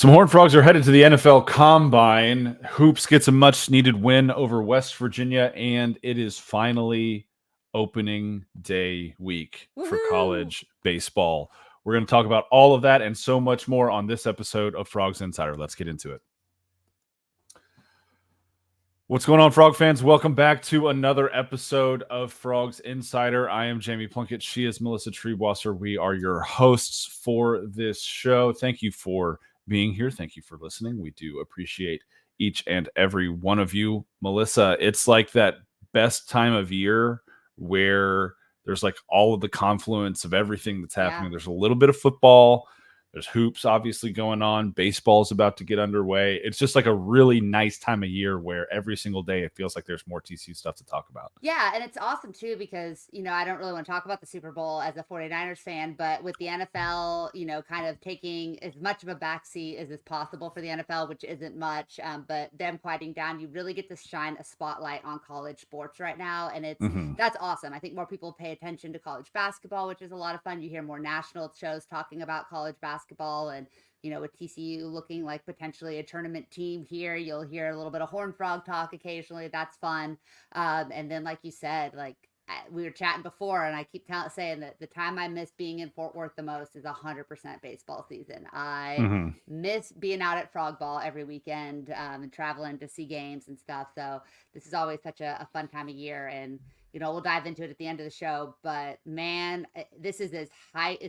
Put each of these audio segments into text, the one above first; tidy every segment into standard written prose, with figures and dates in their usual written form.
Some Horned Frogs are headed to the NFL Combine. Hoops gets a much-needed win over West Virginia, and it is finally opening day week for college baseball. We're going to talk about all of that and so much more on this episode of Frogs Insider. Let's get into it. What's going on, Frog fans? Welcome back to another episode of Frogs Insider. I am Jamie Plunkett. She is Melissa Treebwasser. We are your hosts for this show. Thank you for being here. Thank you for listening. We do appreciate each and every one of you. Melissa, it's like that best time of year where there's like all of the confluence of everything that's happening. There's a little bit of football. There's hoops obviously going on. Baseball is about to get underway. It's just like a really nice time of year where every single day it feels like there's more TCU stuff to talk about. Yeah, and it's awesome too because, I don't really want to talk about the Super Bowl as a 49ers fan, but with the NFL, kind of taking as much of a backseat as is possible for the NFL, which isn't much, but them quieting down, you really get to shine a spotlight on college sports right now, and that's awesome. I think more people pay attention to college basketball, which is a lot of fun. You hear more national shows talking about college basketball and with TCU looking like potentially a tournament team here, you'll hear a little bit of Horned Frog talk occasionally. That's fun. And then, like you said, we were chatting before, and I keep saying that the time I miss being in Fort Worth the most is 100% baseball season. I miss being out at Frogball every weekend and traveling to see games and stuff. So this is always such a fun time of year, and we'll dive into it at the end of the show, but man, this is as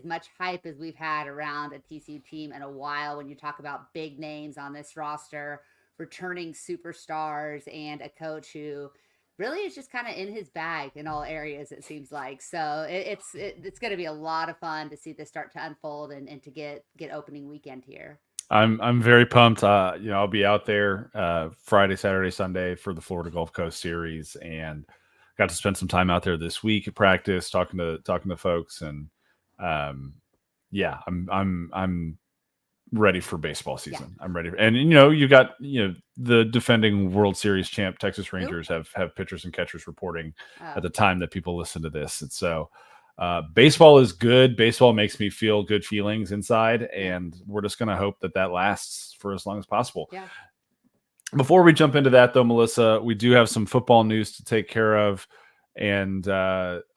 much hype as we've had around a TCU team in a while when you talk about big names on this roster, returning superstars, and a coach who really is just kind of in his bag in all areas, it seems like. So it's going to be a lot of fun to see this start to unfold and to get opening weekend here. I'm very pumped. I'll be out there Friday, Saturday, Sunday for the Florida Gulf Coast Series, and got to spend some time out there this week at practice, talking to folks, and I'm ready for baseball season. Yeah. I'm ready, and you got the defending World Series champ Texas Rangers have pitchers and catchers reporting at the time that people listen to this, and so baseball is good. Baseball makes me feel good feelings inside, and we're just gonna hope that lasts for as long as possible. Yeah. Before we jump into that, though, Melissa, we do have some football news to take care of, and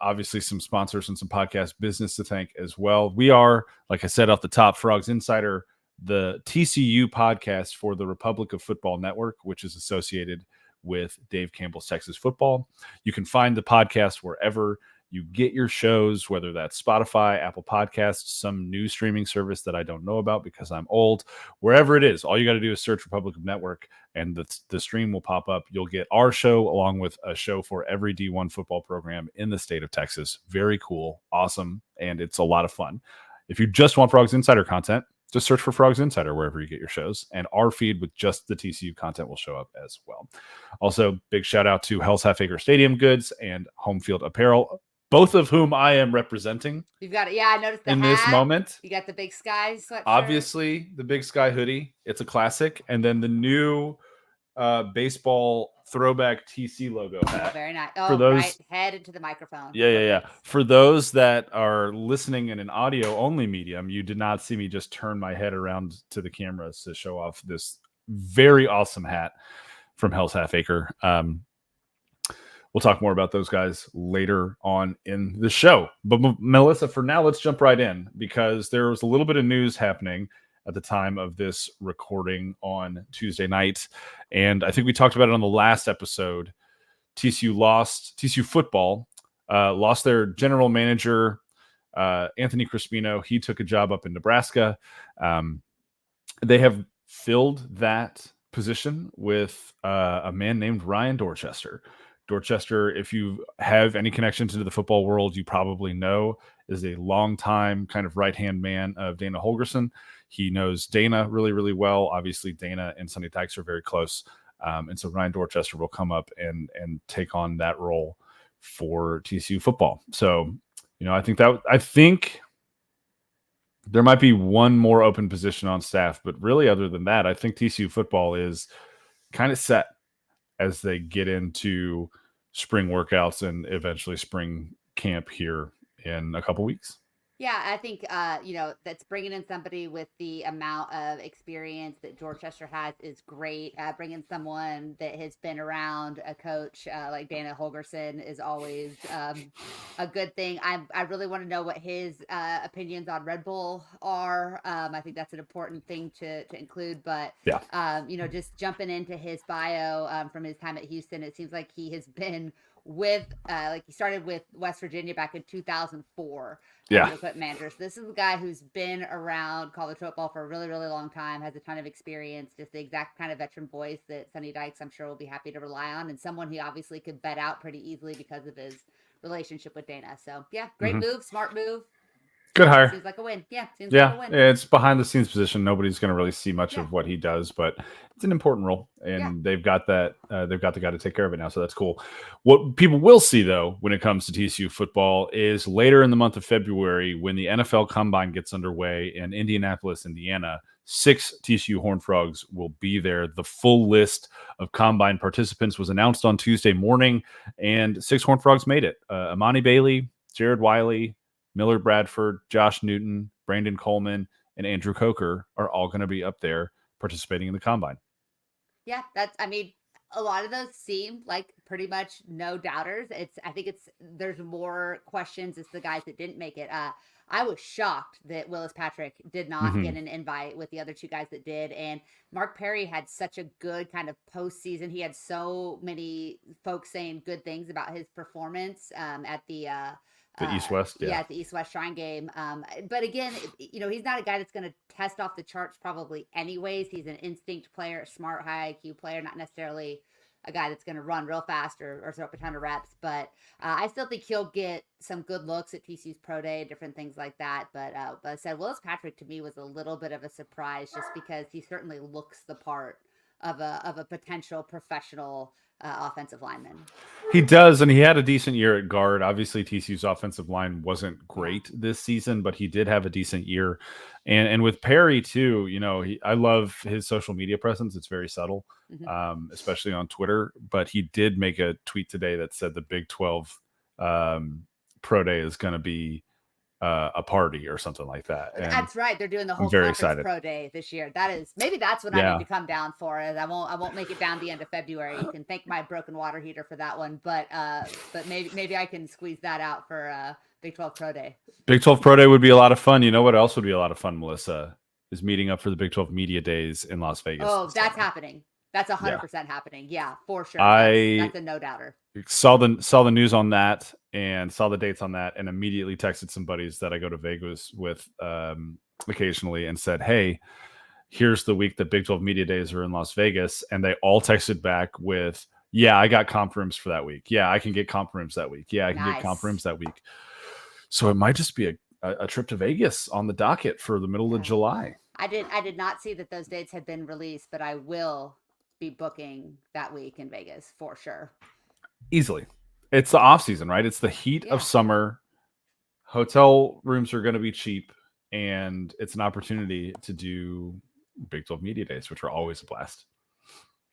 obviously some sponsors and some podcast business to thank as well. We are, like I said off the top, Frogs Insider, the TCU podcast for the Republic of Football Network, which is associated with Dave Campbell's Texas Football. You can find the podcast wherever you get your shows, whether that's Spotify, Apple Podcasts, some new streaming service that I don't know about because I'm old. Wherever it is, all you got to do is search Republic of Network, and the stream will pop up. You'll get our show along with a show for every D1 football program in the state of Texas. Very cool, awesome, and it's a lot of fun. If you just want Frogs Insider content, just search for Frogs Insider wherever you get your shows, and our feed with just the TCU content will show up as well. Also, big shout out to Hell's Half Acre Stadium Goods and Home Field Apparel, both of whom I am representing. You've got it. Yeah, I noticed the in hat. This moment. You got the Big Sky sweatshirt. Obviously, the Big Sky hoodie. It's a classic. And then the new baseball throwback TC logo hat. Very nice. Oh, for those, right. Head into the microphone. Yeah. For those that are listening in an audio-only medium, you did not see me just turn my head around to the cameras to show off this very awesome hat from Hell's Half Acre. We'll talk more about those guys later on in the show. But Melissa, for now, let's jump right in because there was a little bit of news happening at the time of this recording on Tuesday night. And I think we talked about it on the last episode. TCU football lost their general manager, Anthony Crispino. He took a job up in Nebraska. They have filled that position with a man named Ryan Dorchester. Dorchester, if you have any connection to the football world, you probably know, is a longtime kind of right-hand man of Dana Holgorsen. He knows Dana really, really well. Obviously, Dana and Sonny Dykes are very close. And so Ryan Dorchester will come up and take on that role for TCU football. So, I think there might be one more open position on staff, but really other than that, I think TCU football is kind of set as they get into spring workouts and eventually spring camp here in a couple weeks. Yeah, I think that's bringing in somebody with the amount of experience that George Chester has is great. Bringing someone that has been around a coach like Dana Holgerson is always a good thing. I really want to know what his opinions on Red Bull are. I think that's an important thing to include. But Yeah. just jumping into his bio from his time at Houston, it seems like he has been with like he started with West Virginia back in 2004 as Yeah. an equipment manager. So this is a guy who's been around college football for a really, really long time, has a ton of experience, just the exact kind of veteran voice that Sonny Dykes, I'm sure, will be happy to rely on, and someone he obviously could vet out pretty easily because of his relationship with Dana. So yeah, great Hmm. move, smart move. Good hire. Seems like a win. Yeah, seems like Yeah, a win. it's behind the scenes position. Nobody's going to really see much Yeah, of what he does, but it's an important role, yeah. and they've got that. They've got the guy to take care of it now, so that's cool. What people will see though, when it comes to TCU football, is later in the month of February when the NFL Combine gets underway in Indianapolis, Indiana. 6 TCU Horned Frogs will be there. The full list of Combine participants was announced on Tuesday morning, and 6 Horned Frogs made it. Amani Bailey, Jared Wiley, Miller Bradford, Josh Newton, Brandon Coleman, and Andrew Coker are all going to be up there participating in the combine. Yeah, I mean, a lot of those seem like pretty much no doubters. I think there's more questions. It's the guys that didn't make it. I was shocked that Willis Patrick did not Mm-hmm. get an invite with the other two guys that did. And Mark Perry had such a good kind of postseason. He had so many folks saying good things about his performance at the The East West, yeah, yeah. at the East West Shrine game. But again, he's not a guy that's going to test off the charts probably anyways. He's an instinct player, a smart, high IQ player, not necessarily a guy that's going to run real fast or throw up a ton of reps. But I still think he'll get some good looks at TCU's pro day, different things like that. But I said Willis Patrick to me was a little bit of a surprise just because he certainly looks the part of a potential professional offensive lineman. He does, and he had a decent year at guard. Obviously, TCU's offensive line wasn't Yeah. great this season, but he did have a decent year. And with Perry too, I love his social media presence. It's very subtle, Mm-hmm. especially on Twitter. But he did make a tweet today that said the Big 12 pro day is going to be a party or something like that, and That's right. They're doing the I'm whole very conference excited. pro day this year. Maybe that's what I need Yeah. to come down for. Is I won't make it down the end of February. You can thank my broken water heater for that one, but maybe I can squeeze that out for Big 12 pro day. Big 12 Pro Day would be a lot of fun. You know what else would be a lot of fun, Melissa? Is meeting up for the Big 12 Media Days in Las Vegas Oh, this that's summer. happening. That's Yeah. 100% happening. Yeah, for sure. I That's a no doubter. saw the news on that and saw the dates on that and immediately texted some buddies that I go to Vegas with occasionally and said, "Hey, here's the week that Big 12 Media Days are in Las Vegas," and they all texted back with, "Yeah, I got comp rooms for that week. Yeah, I can get comp rooms that week. Yeah, I can get comp Nice. rooms that week." So it might just be a trip to Vegas on the docket for the middle of Yeah. July. I did not see that those dates had been released, but I will be booking that week in Vegas for sure. Easily. It's the off season, right? It's the heat of Yeah. summer. Hotel rooms are going to be cheap, and it's an opportunity to do Big 12 Media Days, which are always a blast.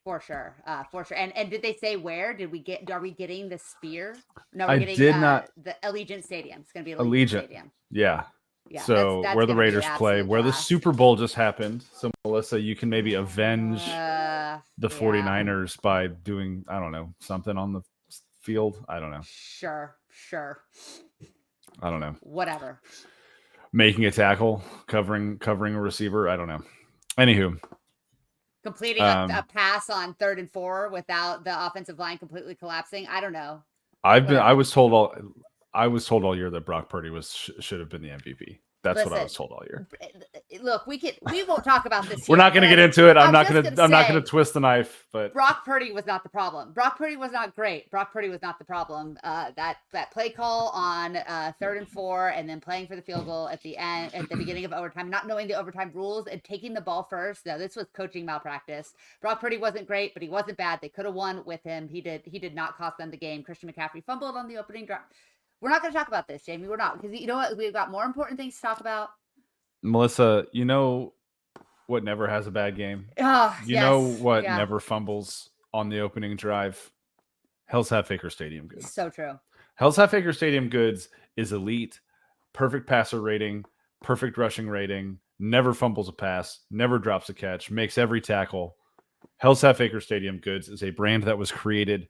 For sure, for sure. And did they say where? Did we get? Are we getting the Spear? No, we're I getting did not the Allegiant Stadium. It's going to be Allegiant Allegiant. Stadium. Yeah. Yeah, So that's where the going to be an Raiders play, absolute where the blast. Super Bowl just happened. So Melissa, you can maybe avenge the Yeah, 49ers by doing, I don't know, something on the field. I don't know. sure, I don't know. whatever. Making a tackle, covering a receiver. I don't know. Anywho, Completing a pass on 3rd and 4 without the offensive line completely collapsing. I don't know. I Whatever. was told all year that Brock Purdy should have been the MVP. That's what I Listen, was told all year. look, we won't talk about this We're here, not going to get but into it. I'm just gonna I'm not going say to twist the knife, but Brock Purdy was not the problem. Brock Purdy was not great. Brock Purdy was not the problem. That play call on 3rd and 4, and then playing for the field goal at the end, at the beginning of overtime, not knowing the overtime rules and taking the ball first. Now this was coaching malpractice. Brock Purdy wasn't great, but he wasn't bad. They could have won with him. He did not cost them the game. Christian McCaffrey fumbled on the opening drive. We're not going to talk about this, Jamie. We're not, because you know what? We've got more important things to talk about. Melissa, you know what never has a bad game? Oh, You know yes. what Yeah. never fumbles on the opening drive? Hell's Half Acre Stadium Goods. So true. Hell's Half Acre Stadium Goods is elite perfect passer rating, perfect rushing rating, never fumbles a pass, never drops a catch, makes every tackle. Hell's Half Acre Stadium Goods is a brand that was created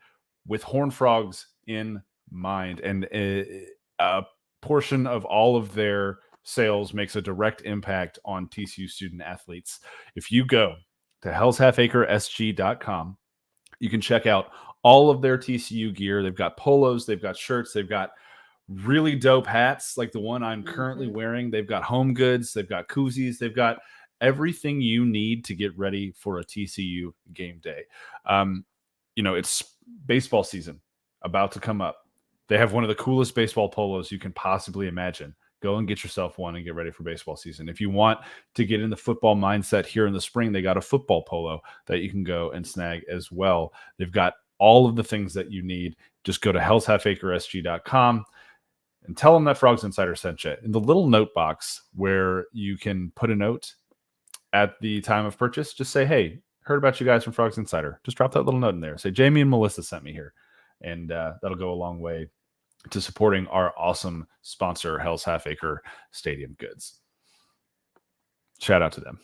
with Horned Frogs in mind, and a portion of all of their sales makes a direct impact on TCU student athletes. If you go to hellshalfacresg.com, you can check out all of their TCU gear. They've got polos, they've got shirts, they've got really dope hats like the one I'm currently wearing. They've got home goods, they've got koozies, they've got everything you need to get ready for a TCU game day. It's baseball season about to come up. They have one of the coolest baseball polos you can possibly imagine. Go and get yourself one and get ready for baseball season. If you want to get in the football mindset here in the spring, they got a football polo that you can go and snag as well. They've got all of the things that you need. Just go to hellshalfacresg.com and tell them that Frogs Insider sent you. In the little note box where you can put a note at the time of purchase, just say, hey, heard about you guys from Frogs Insider. Just drop that little note in there. Say, Jamie and Melissa sent me here. And that'll go a long way to supporting our awesome sponsor, Hell's Half Acre Stadium Goods. Shout out to them.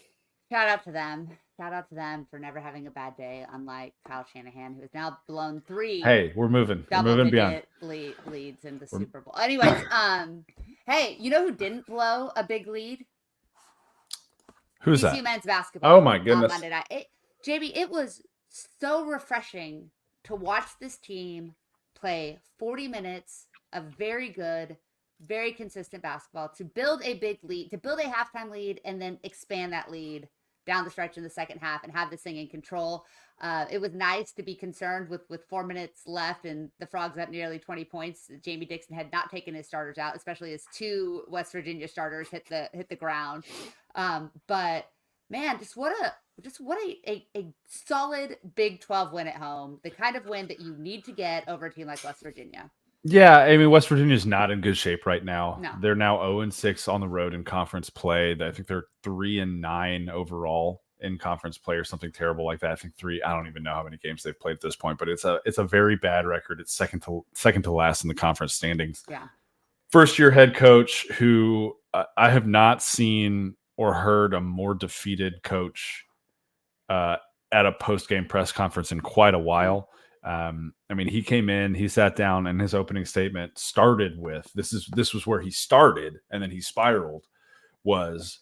Shout out to them. Shout out to them for never having a bad day, unlike Kyle Shanahan, who has now blown 3. Hey, we're moving. We're moving beyond leads in the Super Bowl. Anyways, hey, you know who didn't blow a big lead? Who's TCU that? men's basketball. Oh my goodness. On Monday night. JB, it was so refreshing to watch this team play 40 minutes of very good, very consistent basketball, to build a big lead, to build a halftime lead, and then expand that lead down the stretch in the second half and have this thing in control. It was nice to be concerned with 4 minutes left and the Frogs up nearly 20 points. Jamie Dixon had not taken his starters out, especially as 2 West Virginia starters hit the ground. But man, just what a solid Big 12 win at home. The kind of win that you need to get over a team like West Virginia. Yeah, I mean, West Virginia's not in good shape right now. No. They're now 0-6 on the road in conference play. I think they're 3-9 overall in conference play or something terrible like that. I think 3. I don't even know how many games they've played at this point, but it's a very bad record. It's second to last in the conference standings. Yeah. First year head coach who I have not seen or heard a more defeated coach at a post-game press conference in quite a while. I mean, he came in, he sat down, and his opening statement started with, this was where he started, and then he spiraled, was,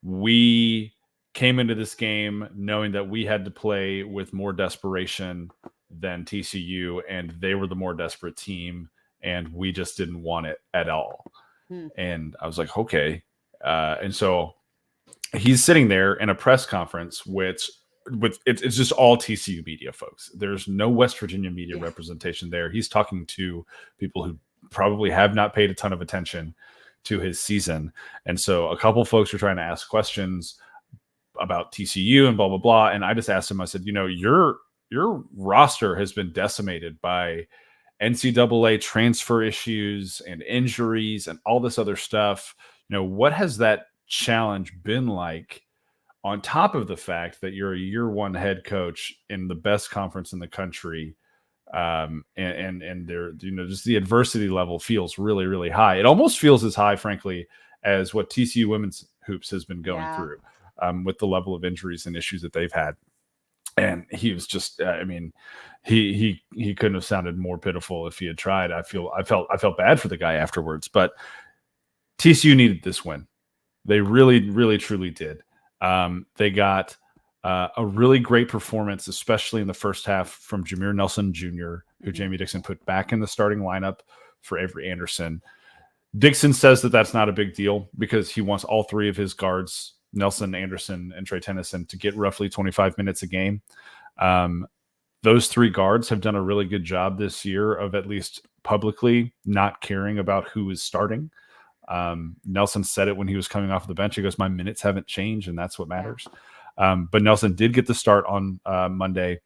we came into this game knowing that we had to play with more desperation than TCU, and they were the more desperate team, and we just didn't want it at all. And I was like, okay. And so he's sitting there in a press conference, it's just all TCU media folks. There's no West Virginia media representation there. He's talking to people who probably have not paid a ton of attention to his season. And so a couple folks were trying to ask questions about TCU and blah, blah, blah. And I just asked him, I said, your roster has been decimated by NCAA transfer issues and injuries and all this other stuff. What has that challenge been like, on top of the fact that you're a year 1 head coach in the best conference in the country, and there, just the adversity level feels really, really high. It almost feels as high, frankly, as what TCU women's hoops has been going through, with the level of injuries and issues that they've had. And he was just, he couldn't have sounded more pitiful if he had tried. I felt bad for the guy afterwards, but TCU needed this win. They really, really, truly did. They got a really great performance, especially in the first half, from Jameer Nelson Jr., who Jamie Dixon put back in the starting lineup for Avery Anderson. Dixon says that that's not a big deal because he wants all 3 of his guards, Nelson, Anderson, and Trey Tennyson, to get roughly 25 minutes a game. Those 3 guards have done a really good job this year of at least publicly not caring about who is starting. Nelson said it when he was coming off the bench. He goes, my minutes haven't changed, and that's what matters. But Nelson did get the start on Monday.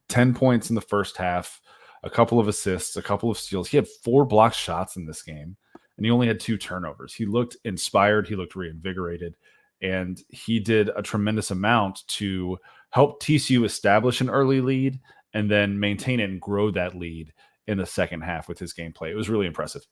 10 points in the first half, a couple of assists, a couple of steals. He had 4 blocked shots in this game, and he only had 2 turnovers. He looked inspired. He looked reinvigorated, and he did a tremendous amount to help TCU establish an early lead and then maintain and grow that lead in the second half with his gameplay. It was really impressive.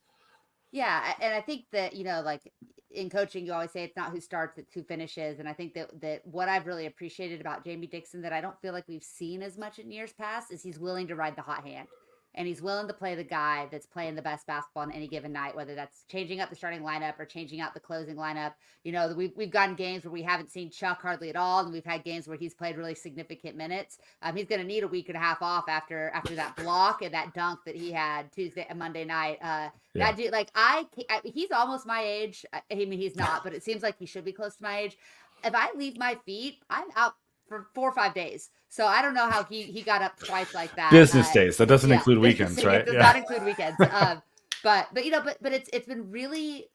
Yeah, and I think that, like in coaching, you always say it's not who starts, it's who finishes. And I think that what I've really appreciated about Jamie Dixon that I don't feel like we've seen as much in years past is he's willing to ride the hot hand. And he's willing to play the guy that's playing the best basketball on any given night, whether that's changing up the starting lineup or changing out the closing lineup. We've gotten games where we haven't seen Chuck hardly at all, and we've had games where he's played really significant minutes. He's going to need a week and a half off after that block and that dunk that he had Tuesday and Monday night. Yeah. That dude, like he's almost my age. I mean, he's not, but it seems like he should be close to my age. If I leave my feet, I'm out for 4 or 5 days. So I don't know how he got up twice like that. Business days. That doesn't Yeah, include business weekends, days. It right? does Yeah. not include weekends. But it's been really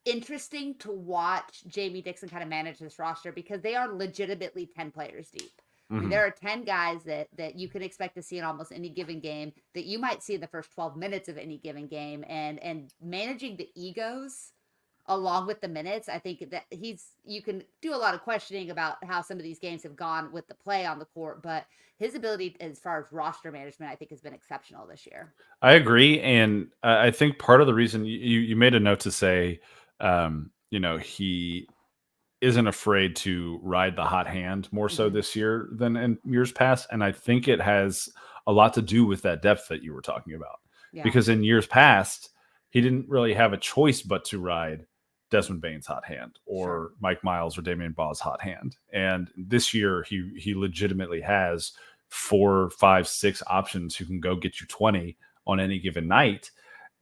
interesting to watch Jamie Dixon kind of manage this roster because they are legitimately 10 players deep. I mean, Mhm. there are 10 guys that you can expect to see in almost any given game that you might see in the first 12 minutes of any given game. And managing the egos along with the minutes, I think that you can do a lot of questioning about how some of these games have gone with the play on the court, but his ability as far as roster management, I think, has been exceptional this year. I agree, and I think part of the reason you made a note to say, he isn't afraid to ride the hot hand more so Mm-hmm. this year than in years past, and I think it has a lot to do with that depth that you were talking about. Yeah, Because in years past, he didn't really have a choice but to ride Desmond Bane's hot hand sure. or Mike Miles or Damian Baugh's hot hand. And this year he legitimately has 4, 5, 6 options who can go get you 20 on any given night.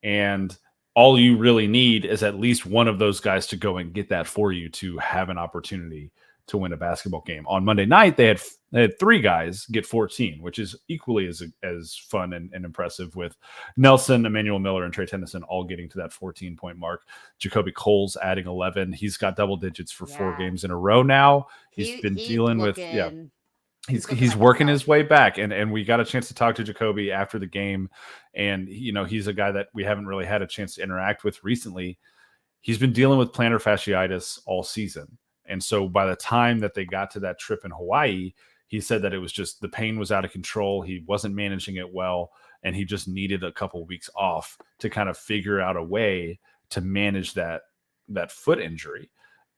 And all you really need is at least one of those guys to go and get that for you to have an opportunity to win a basketball game. On Monday night, they had 3 guys get 14, which is equally as fun and impressive, with Nelson, Emmanuel Miller, and Trey Tennyson all getting to that 14-point mark. Jacoby Cole's adding 11. He's got double digits for 4 Yeah. games in a row now. He's He been he's dealing with, yeah, looking he's looking he's like working himself. his way back, and we got a chance to talk to Jacoby after the game, and he's a guy that we haven't really had a chance to interact with recently. He's been dealing with plantar fasciitis all season, and so by the time that they got to that trip in Hawaii, he said that it was just the pain was out of control. He wasn't managing it well, and he just needed a couple of weeks off to kind of figure out a way to manage that foot injury.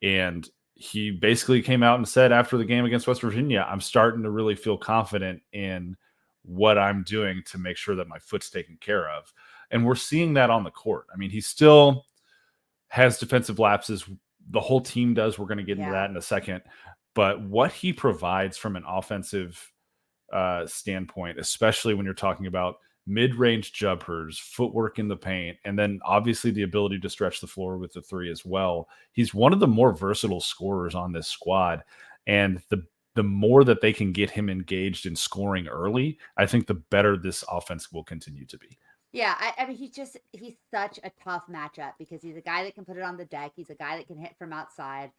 And he basically came out and said after the game against West Virginia, I'm starting to really feel confident in what I'm doing to make sure that my foot's taken care of. And we're seeing that on the court. I mean, he still has defensive lapses. The whole team does. We're going to get into Yeah. that in a second. But what he provides from an offensive standpoint, especially when you're talking about mid-range jumpers, footwork in the paint, and then obviously the ability to stretch the floor with the three as well. He's one of the more versatile scorers on this squad, and the more that they can get him engaged in scoring early, I think the better this offense will continue to be. Yeah, I mean, he's such a tough matchup because he's a guy that can put it on the deck. He's a guy that can hit from outside.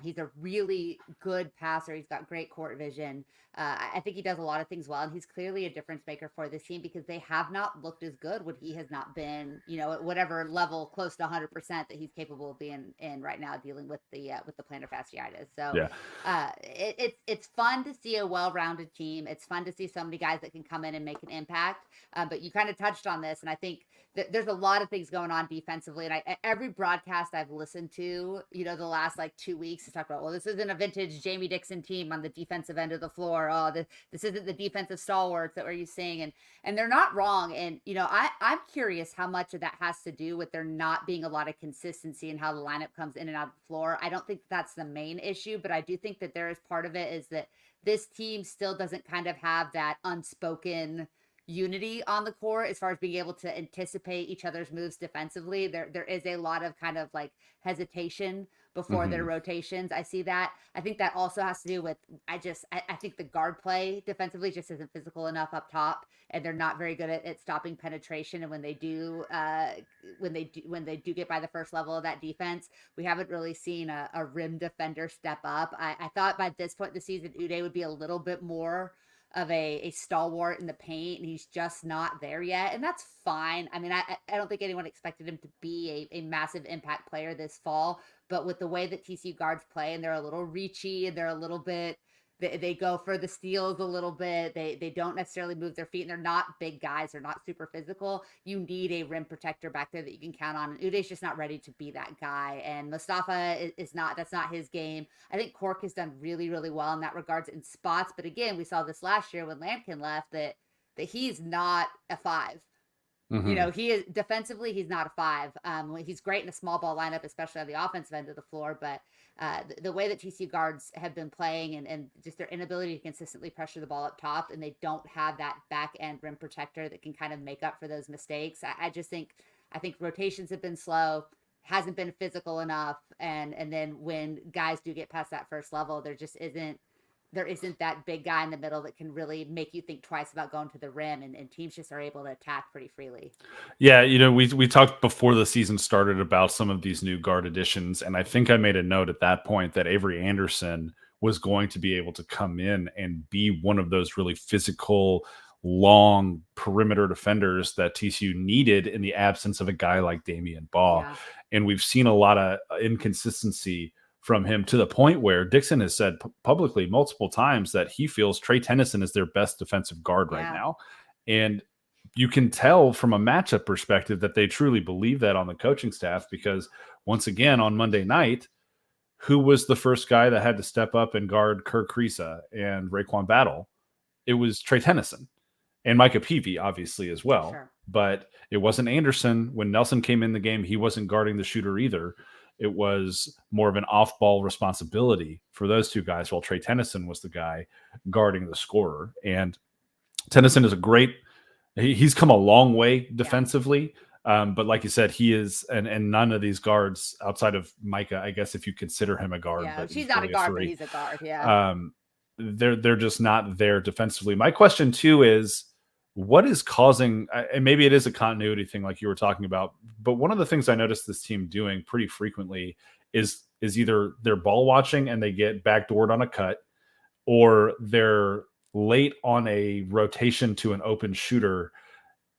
He's a really good passer. He's got great court vision. I think he does a lot of things well, and he's clearly a difference maker for this team because they have not looked as good when he has not been, at whatever level close to 100% that he's capable of being in right now, dealing with the plantar fasciitis. So Yeah. it's fun to see a well-rounded team. It's fun to see so many guys that can come in and make an impact. But you kind of touched on this, and I think that there's a lot of things going on defensively. And every broadcast I've listened to, the last like 2 weeks, has talked about, well, this isn't a vintage Jamie Dixon team on the defensive end of the floor. Oh, this isn't the defensive stalwarts that we're used to seeing, and they're not wrong. And I'm curious how much of that has to do with there not being a lot of consistency in how the lineup comes in and out of the floor. I don't think that's the main issue, but I do think that there is part of it is that this team still doesn't kind of have that unspoken unity on the court as far as being able to anticipate each other's moves defensively. There is a lot of kind of like hesitation before their Mhm. rotations. I see that. I think that also has to do with I think the guard play defensively just isn't physical enough up top, and they're not very good at stopping penetration. And when they do get by the first level of that defense, we haven't really seen a rim defender step up. I thought by this point in the season, Uday would be a little bit more of a stalwart in the paint, and he's just not there yet, and that's fine. I mean, I don't think anyone expected him to be a massive impact player this fall, but with the way that TCU guards play, and they're a little reachy, and they're a little bit They go for the steals a little bit. They don't necessarily move their feet, and they're not big guys. They're not super physical. You need a rim protector back there that you can count on. And Uday's just not ready to be that guy. And Mustafa is not. That's not his game. I think Cork has done really, really well in that regards in spots. But again, we saw this last year when Lampkin left that he's not a five. Hmm. He is defensively, he's not a five. He's great in a small ball lineup, especially on the offensive end of the floor. But the way that TCU guards have been playing and just their inability to consistently pressure the ball up top, and they don't have that back end rim protector that can kind of make up for those mistakes. I think rotations have been slow, hasn't been physical enough, and then when guys do get past that first level, there isn't that big guy in the middle that can really make you think twice about going to the rim, and teams just are able to attack pretty freely. Yeah, we talked before the season started about some of these new guard additions, and I think I made a note at that point that Avery Anderson was going to be able to come in and be one of those really physical, long perimeter defenders that TCU needed in the absence of a guy like Damian Baugh. Yeah. And we've seen a lot of inconsistency from him to the point where Dixon has said publicly multiple times that he feels Trey Tennyson is their best defensive guard right Yeah. now. And you can tell from a matchup perspective that they truly believe that on the coaching staff, because once again on Monday night, who was the first guy that had to step up and guard Kirk Kriisa and Raekwon Battle? It was Trey Tennyson and Micah Peavy, obviously, as well. Sure. But it wasn't Anderson. When Nelson came in the game, he wasn't guarding the shooter either. It was more of an off ball responsibility for those two guys, while Trey Tennyson was the guy guarding the scorer. And Tennyson is a great, he's come a long way defensively. But like you said, he is, and none of these guards outside of Micah, I guess if you consider him a guard, Yeah. but She's he's not a really a guard, but three. he's a guard. Yeah. They're just not there defensively. My question too is, what is causing, and maybe it is a continuity thing like you were talking about, but one of the things I noticed this team doing pretty frequently is either they're ball watching and they get backdoored on a cut, or they're late on a rotation to an open shooter.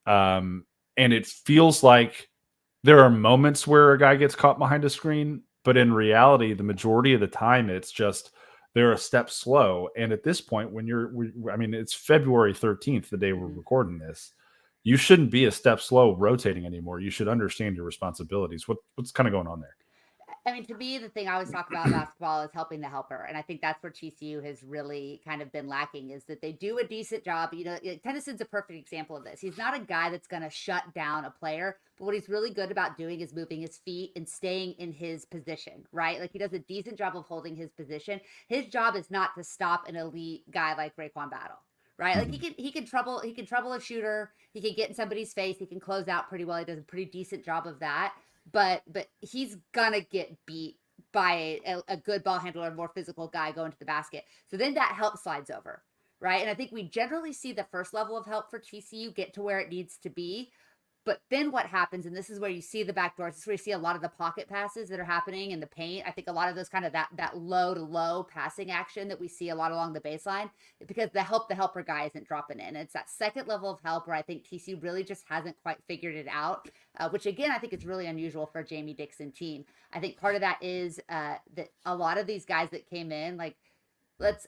And it feels like there are moments where a guy gets caught behind a screen, but in reality, the majority of the time, it's just they're a step slow. And at this point, I mean, it's February 13th, the day we're Mm-hmm. recording this. You shouldn't be a step slow rotating anymore. You should understand your responsibilities. What's kind of going on there? I mean, to me, the thing I always talk about basketball is helping the helper. And I think that's where TCU has really kind of been lacking, is that they do a decent job. Tennyson's a perfect example of this. He's not a guy that's going to shut down a player, but what he's really good about doing is moving his feet and staying in his position, right? Like he does a decent job of holding his position. His job is not to stop an elite guy like Raekwon Battle. Right, like he can trouble a shooter. He can get in somebody's face. He can close out pretty well. He does a pretty decent job of that, but he's gonna get beat by a good ball handler, a more physical guy going to the basket. So then that help slides over, right? And I think we generally see the first level of help for TCU get to where it needs to be. But then what happens, and this is where you see the back doors, this is where you see a lot of the pocket passes that are happening in the paint. I think a lot of those kind of that low to low passing action that we see a lot along the baseline, because the helper guy isn't dropping in. It's that second level of help where I think TCU really just hasn't quite figured it out, which again, I think is really unusual for a Jamie Dixon team. I think part of that is that a lot of these guys that came in, like,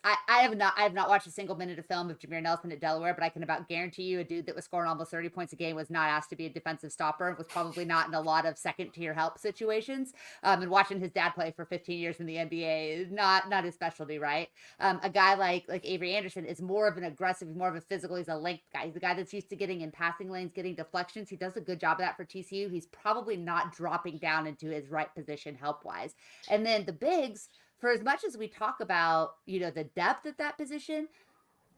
I have not watched a single minute of film of Jameer Nelson at Delaware, but I can about guarantee you a dude that was scoring almost 30 points a game was not asked to be a defensive stopper and was probably not in a lot of second tier help situations. And watching his dad play for 15 years in the NBA is not his specialty, right? A guy like Avery Anderson is more of an aggressive, more of a physical. He's a length guy. He's a guy that's used to getting in passing lanes, getting deflections. He does a good job of that for TCU. He's probably not dropping down into his right position help wise. And then the bigs, for as much as we talk about, the depth at that position,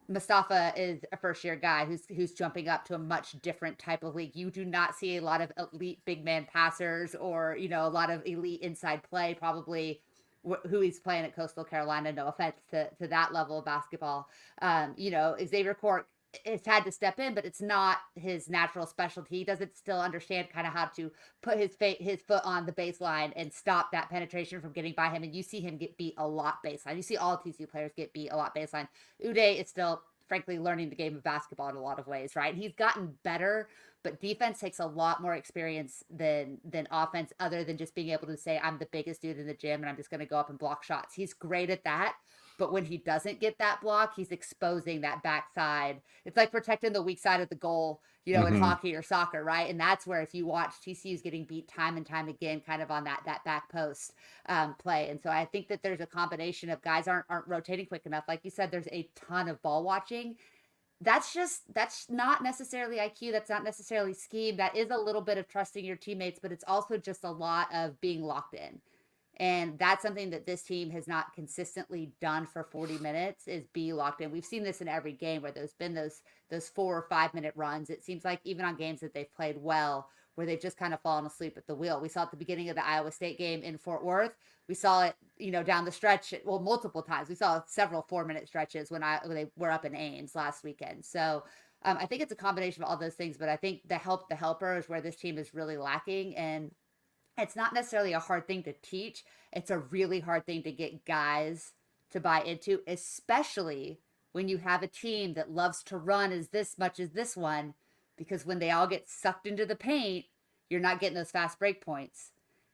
Mustafa is a first year guy who's jumping up to a much different type of league. You do not see a lot of elite big man passers or, a lot of elite inside play, probably who he's playing at Coastal Carolina. No offense to that level of basketball. Xavier Cork has had to step in, but it's not his natural specialty. He doesn't still understand kind of how to put his foot on the baseline and stop that penetration from getting by him. And you see him get beat a lot baseline. You see all TCU players get beat a lot baseline. Uday is still, frankly, learning the game of basketball in a lot of ways, right? And he's gotten better, but defense takes a lot more experience than offense, other than just being able to say, I'm the biggest dude in the gym and I'm just going to go up and block shots. He's great at that. But when he doesn't get that block, he's exposing that backside. It's like protecting the weak side of the goal, in Mhm. hockey or soccer, right? And that's where if you watch TCU's getting beat time and time again, kind of on that back post play. And so I think that there's a combination of guys aren't rotating quick enough. Like you said, there's a ton of ball watching. That's not necessarily IQ. That's not necessarily scheme. That is a little bit of trusting your teammates, but it's also just a lot of being locked in. And that's something that this team has not consistently done for 40 minutes is be locked in. We've seen this in every game where there's been those 4 or 5 minute runs. It seems like even on games that they've played well, where they've just kind of fallen asleep at the wheel. We saw at the beginning of the Iowa State game in Fort Worth. We saw it, down the stretch, well, multiple times. We saw several 4 minute stretches when they were up in Ames last weekend. So I think it's a combination of all those things, but I think the helper is where this team is really lacking. And it's not necessarily a hard thing to teach. It's a really hard thing to get guys to buy into, especially when you have a team that loves to run as this much as this one, because when they all get sucked into the paint, you're not getting those fast break points.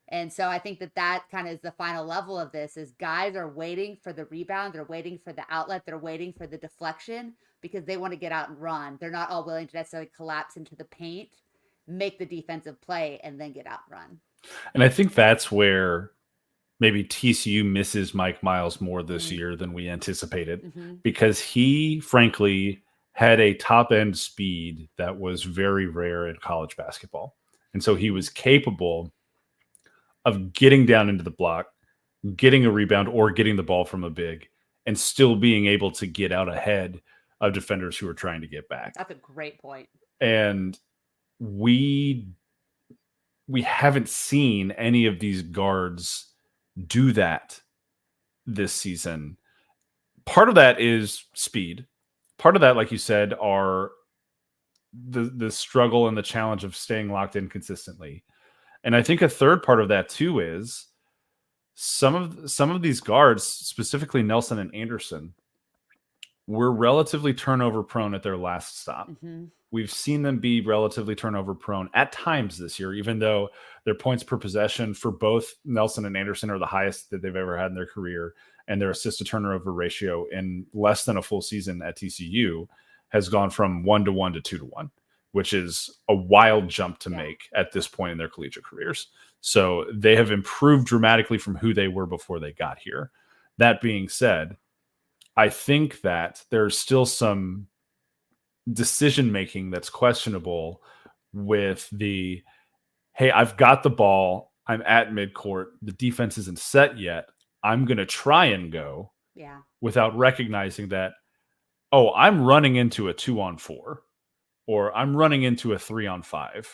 And so I think that kind of is the final level of this is guys are waiting for the rebound, they're waiting for the outlet, they're waiting for the deflection because they want to get out and run. They're not all willing to necessarily collapse into the paint, make the defensive play, and then get out and run. And I think that's where maybe TCU misses Mike Miles more this Mm. year than we anticipated Mm-hmm. because he, frankly, had a top end speed that was very rare in college basketball. And so he Mm-hmm. was capable of getting down into the block, getting a rebound, or getting the ball from a big, and still being able to get out ahead of defenders who are trying to get back. That's a great point. And we haven't seen any of these guards do that this season. Part of that is speed. Part of that, like you said, are the struggle and the challenge of staying locked in consistently. And I think a third part of that too is some of these guards, specifically Nelson and Anderson, were relatively turnover prone at their last stop. Mm-hmm. We've seen them be relatively turnover prone at times this year, even though their points per possession for both Nelson and Anderson are the highest that they've ever had in their career. And their assist to turnover ratio in less than a full season at TCU has gone from 1-to-1 to 2-to-1, which is a wild jump to make at this point in their collegiate careers. So they have improved dramatically from who they were before they got here. That being said, I think that there's still some decision making that's questionable with the hey, I've got the ball, I'm at midcourt, the defense isn't set yet, I'm going to try and go without recognizing that, oh, I'm running into a 2-on-4 or I'm running into a 3-on-5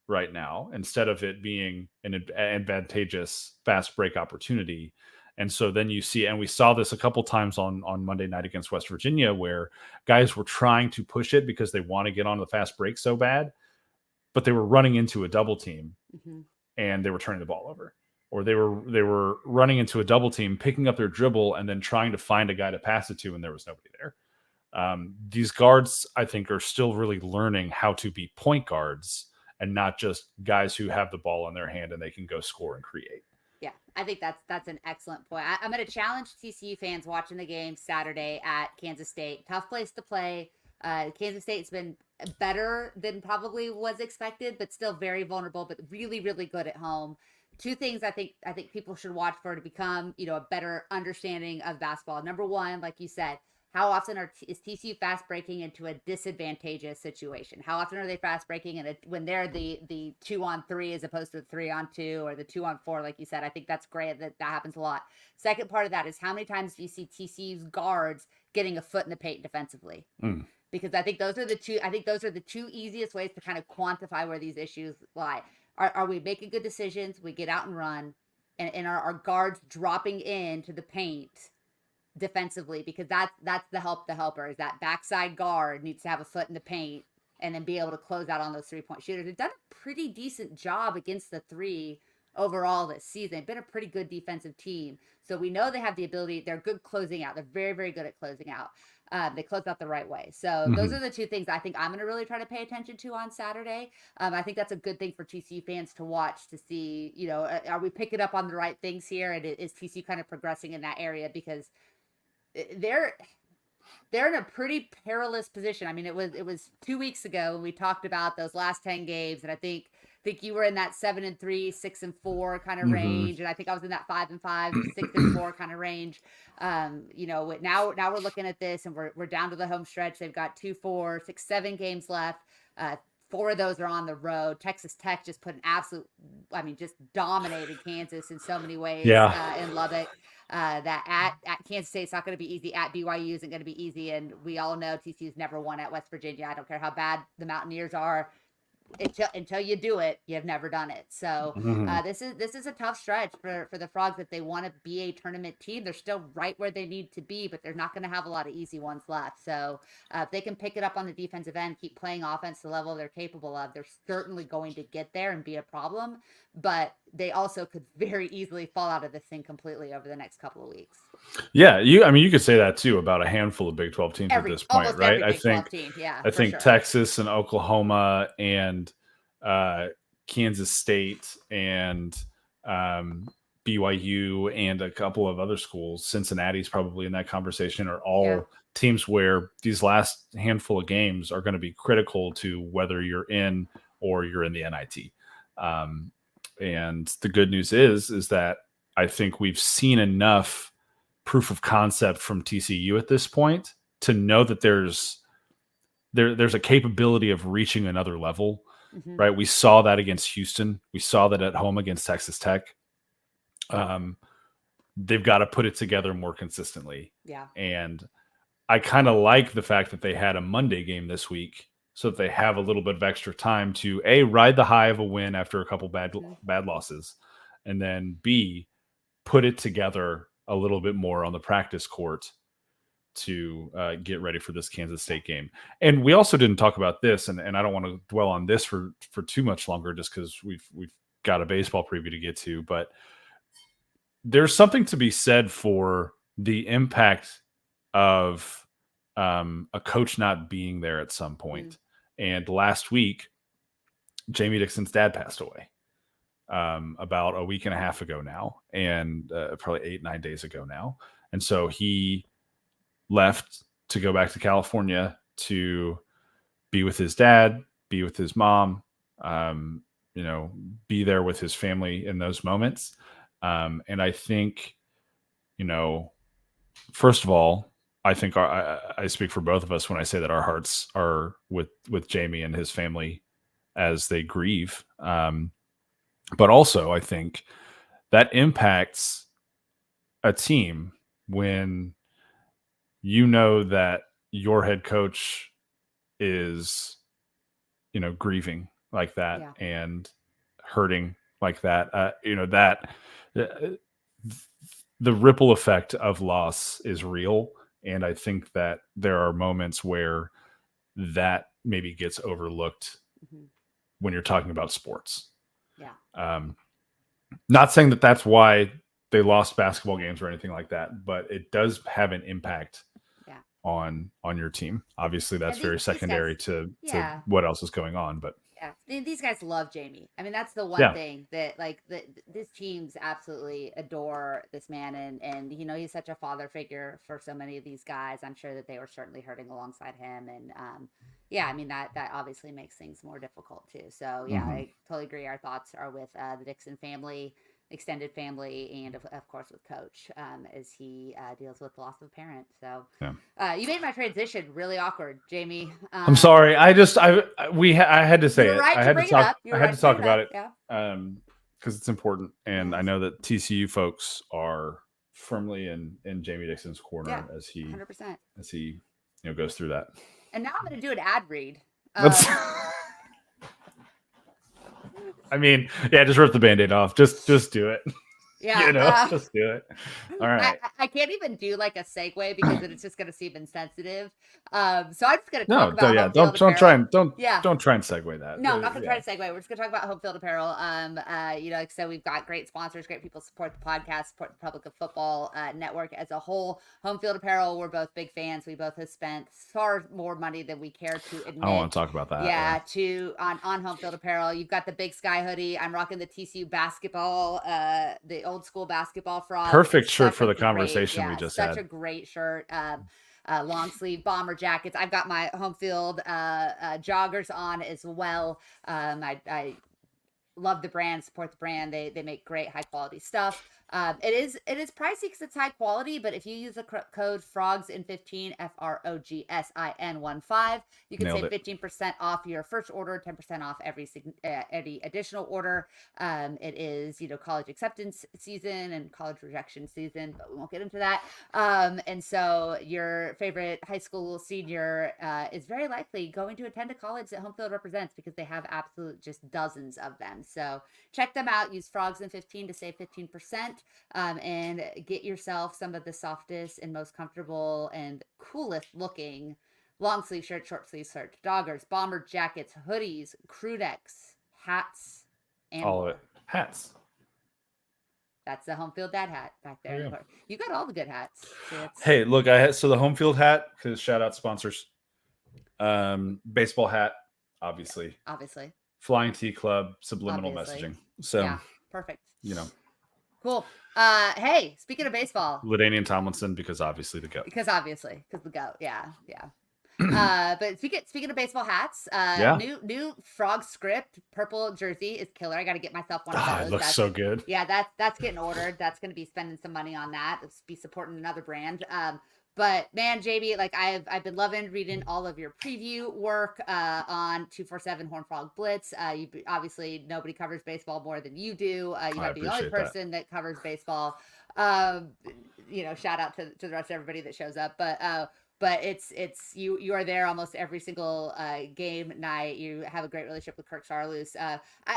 right now instead of it being an advantageous fast break opportunity. And so then you see, and we saw this a couple times on Monday night against West Virginia, where guys were trying to push it because they want to get on the fast break so bad, but they were running into a double team Mm-hmm. and they were turning the ball over, or they were running into a double team, picking up their dribble, and then trying to find a guy to pass it to, and there was nobody there. These guards, I think, are still really learning how to be point guards and not just guys who have the ball in their hand and they can go score and create. Yeah, I think that's an excellent point. I'm going to challenge TCU fans watching the game Saturday at Kansas State. Tough place to play. Kansas State's been better than probably was expected, but still very vulnerable, but really, really good at home. Two things I think people should watch for to become, a better understanding of basketball. Number one, like you said, how often is TCU fast breaking into a disadvantageous situation? How often are they fast breaking when they're the 2-on-3 as opposed to the 3-on-2 or the 2-on-4, like you said? I think that's great that happens a lot. Second part of that is how many times do you see TCU's guards getting a foot in the paint defensively? Because I think those are the two easiest ways to kind of quantify where these issues lie. Are we making good decisions? We get out and run, and are our guards dropping into the paint defensively, because that's the helper is that backside guard needs to have a foot in the paint and then be able to close out on those 3-point shooters. They've done a pretty decent job against the three overall this season. They've been a pretty good defensive team, so we know they have the ability. They're good closing out. They're very, very good at closing out. They close out the right way. So those are the two things I think I'm going to really try to pay attention to on Saturday. I think that's a good thing for TCU fans to watch, to see, are we picking up on the right things here, and is TCU kind of progressing in that area? Because they're they're in a pretty perilous position. I mean, it was 2 weeks ago when we talked about those last 10 games, and I think you were in that 7-3, 6-4 kind of Mhm. range, and I think I was in that 5-5, 6-4 kind of range. Now we're looking at this, and we're down to the home stretch. They've got 2, 4, 6, 7 games left. Four of those are on the road. Texas Tech just put an absolute, I mean, just dominated Kansas in so many ways Yeah. in Lubbock. That at Kansas State, it's not going to be easy. At BYU isn't going to be easy, and we all know TCU's never won at West Virginia. I don't care how bad the Mountaineers are. Until you do it, you've never done it. So Mhm. this is a tough stretch for the Frogs if they want to be a tournament team. They're still right where they need to be, but they're not going to have a lot of easy ones left. So if they can pick it up on the defensive end, keep playing offense the level they're capable of, they're certainly going to get there and be a problem. But they also could very easily fall out of this thing completely over the next couple of weeks. Yeah, I mean, you could say that too about a handful of Big 12 teams at this point, Almost right? every Big 12 team, yeah, I for think sure. Texas and Oklahoma and uh, Kansas State and um, BYU and a couple of other schools, Cincinnati's probably in that conversation, are Yeah. all teams where these last handful of games are going to be critical to whether you're in or you're in the NIT. Um, and the good news is that I think we've seen enough proof of concept from TCU at this point to know that there's a capability of reaching another level, Mm-hmm. right? We saw that against Houston. We saw that at home against Texas Tech. They've got to put it together more consistently. Yeah. And I kind of like the fact that they had a Monday game this week so that they have a little bit of extra time to A, ride the high of a win after a couple bad losses, and then B, put it together a little bit more on the practice court to get ready for this Kansas State game. And we also didn't talk about this, and I don't want to dwell on this for too much longer, just because we've got a baseball preview to get to. But there's something to be said for the impact of a coach not being there at some point. And last week, Jamie Dixon's dad passed away about a week and a half ago now, and probably 8-9 days ago now. And so he left to go back to California to be with his dad, be with his mom, be there with his family in those moments. And I think, first of all, I think I speak for both of us when I say that our hearts are with Jamie and his family as they grieve. But also, I think that impacts a team when you know that your head coach is, grieving like that Yeah. and hurting like that. That the ripple effect of loss is real. And I think that there are moments where that maybe gets overlooked when you're talking about sports. Yeah. Not saying that that's why they lost basketball games or anything like that, but it does have an impact on your team. Obviously, that's very secondary to what else is going on. But yeah, these guys love Jamie. I mean, that's the one thing that this teams absolutely adore this man, and he's such a father figure for so many of these guys. I'm sure that they were certainly hurting alongside him, and I mean that obviously makes things more difficult too. So yeah, I totally agree. Our thoughts are with the Dixon family, extended family, and of course with Coach as he deals with the loss of a parent. So you made my transition really awkward, Jamie. I'm sorry. I had to say you were it. right I to had to bring it talk. up. You I were had right to to talk bring it about up. it. Yeah. Because it's important, and I know that TCU folks are firmly in Jamie Dixon's corner as he 100%. as he goes through that. And now I'm going to do an ad read. I mean, just rip the Band-Aid off. Just do it. Yeah. Just do it. All right. I can't even do like a segue because it's just going to seem insensitive. So I'm just going to talk about home field apparel. Don't try and segue that. No, I'm not going to try to segue. We're just going to talk about home field apparel. Like I said, we've got great sponsors, great people support the podcast, support the Public of Football network as a whole. Home field apparel, we're both big fans. We both have spent far more money than we care to admit. I don't want to talk about that. On home field apparel. You've got the Big Sky hoodie. I'm rocking the TCU basketball, the old school basketball Frogs. Perfect shirt Such for a the great, conversation we yeah, just such had. a great shirt. Long sleeve bomber jackets. I've got my home field joggers on as well. I love the brand, support the brand. They make great high quality stuff. It is pricey because it's high quality, but if you use the code FROGSIN15 FROGSIN15, you can Nailed save it. 15% off your first order, 10% off every additional order. It is college acceptance season and college rejection season, but we won't get into that. And so your favorite high school senior is very likely going to attend a college that home field represents because they have absolute just dozens of them. So check them out. Use FROGSIN15 to save 15%, and get yourself some of the softest and most comfortable and coolest looking long sleeve shirts, short sleeve shirts, joggers, bomber jackets, hoodies, crew necks, hats, and All more. of it. Hats. That's the home field dad hat back there. There you go. You got all the good hats. See, Hey, look, I had the home field hat, because shout out sponsors. Baseball hat, obviously. obviously. Flying T Club, subliminal Obviously. messaging. So, Yeah, perfect. Cool. Hey, speaking of baseball, LaDainian Tomlinson, because obviously the GOAT. because the goat. Yeah. But speaking of baseball hats, Yeah. new Frog script purple jersey is killer. I got to get myself one of those. It looks so good. Yeah, that's getting ordered. That's going to be spending some money on that. Let's be supporting another brand. But man, JB, like I've been loving reading all of your preview work on 247 Horn Frog Blitz. You obviously nobody covers baseball more than you do. You might be the only person that covers baseball. Shout out to the rest of everybody that shows up. But it's you are there almost every single game night. You have a great relationship with Kirk Sarloos.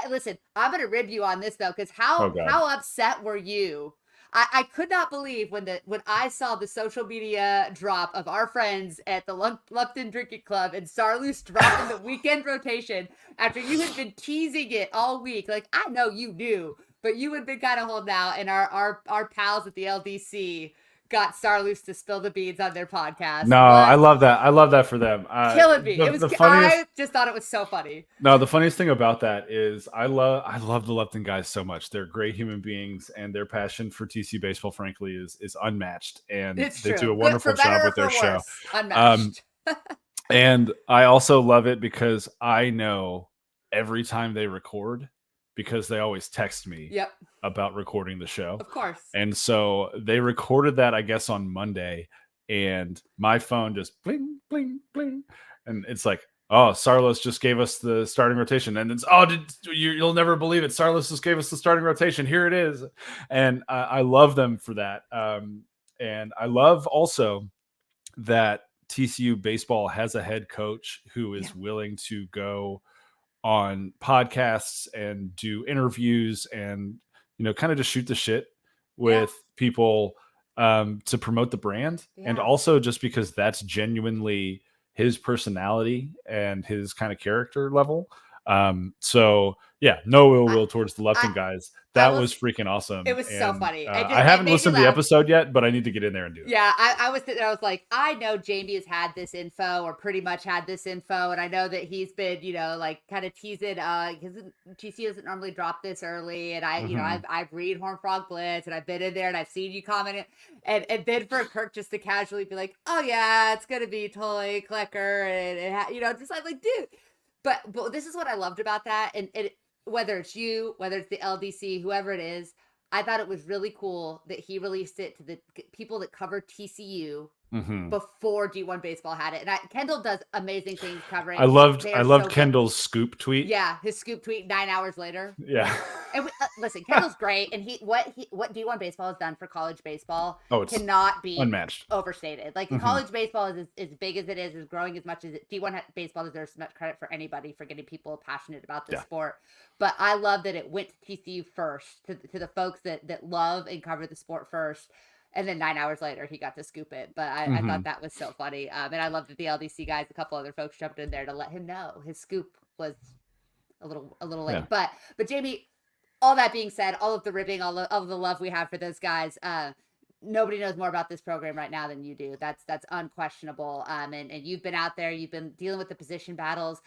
Listen, I'm gonna rib you on this though, because how upset were you? I could not believe when I saw the social media drop of our friends at the Lupton Drinking Club and Sarloos dropping the weekend rotation after you had been teasing it all week. Like, I know you knew, but you had been kind of holding out, and our pals at the LDC got Sarloos to spill the beans on their podcast. No, I love that. I love that for them. Killing me. It was the funniest. I just thought it was so funny. No, the funniest thing about that is I love the Lupton guys so much. They're great human beings, and their passion for TCU baseball, frankly, is unmatched. And they do a wonderful job with their show. Unmatched. And I also love it because I know every time they record, because they always text me about recording the show. Of course. And so they recorded that, I guess, on Monday, and my phone just bling, bling, bling. And it's like, oh, Sarlos just gave us the starting rotation. And it's, you'll never believe it. Sarlos just gave us the starting rotation. Here it is. And I love them for that. And I love also that TCU baseball has a head coach who is willing to go on podcasts and do interviews and, kind of just shoot the shit with people to promote the brand. And also just because that's genuinely his personality and his kind of character level. So yeah, no ill will towards the Lupton guys. That was freaking awesome. It was so funny. I haven't listened to the episode yet, but I need to get in there and do it. Yeah, I was sitting there. I was like, I know Jamie has had this info, or pretty much had this info, and I know that he's been, like kind of teasing. Because TCU doesn't normally drop this early, and I've read Horn Frog Blitz, and I've been in there, and I've seen you comment, and then for Kirk just to casually be like, oh yeah, it's gonna be Toy Klecker, and just like dude. But this is what I loved about that, and whether it's you, whether it's the LDC, whoever it is, I thought it was really cool that he released it to the people that cover TCU before D1 Baseball had it. And Kendall does amazing things covering. I loved Kendall's scoop tweet. Yeah, his scoop tweet 9 hours later. Yeah. And listen, Kendall's great, and what D1 Baseball has done for college baseball cannot be unmatched, overstated. Like college baseball is as big as it is growing as much as D1 baseball deserves much credit for anybody for getting people passionate about this sport. But I love that it went to TCU first, to the folks that love and cover the sport first. And then 9 hours later, he got to scoop it. But I thought that was so funny. And I love that the LDC guys, a couple other folks jumped in there to let him know his scoop was a little late. Yeah. But Jamie, all that being said, all of the ribbing, all of the love we have for those guys, nobody knows more about this program right now than you do. That's unquestionable. And you've been out there, you've been dealing with the position battles.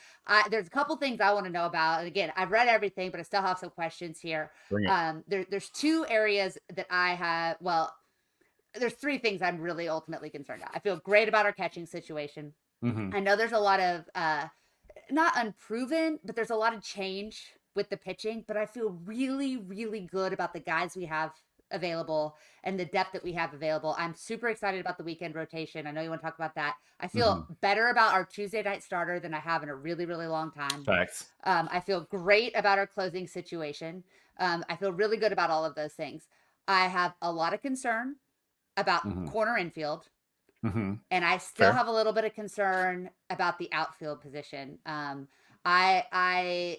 There's a couple things I want to know about. And again, I've read everything, but I still have some questions here. Bring it. There's two areas that I have. Well, there's three things I'm really ultimately concerned about. I feel great about our catching situation. Mm-hmm. I know there's a lot of not unproven, but there's a lot of change with the pitching. But I feel really, really good about the guys we have available and the depth that we have available. I'm super excited about the weekend rotation. I know you want to talk about that. I feel better about our Tuesday night starter than I have in a really, really long time. Facts. I feel great about our closing situation. I feel really good about all of those things. I have a lot of concern about corner infield. And I still Fair. have a little bit of concern about the outfield position. I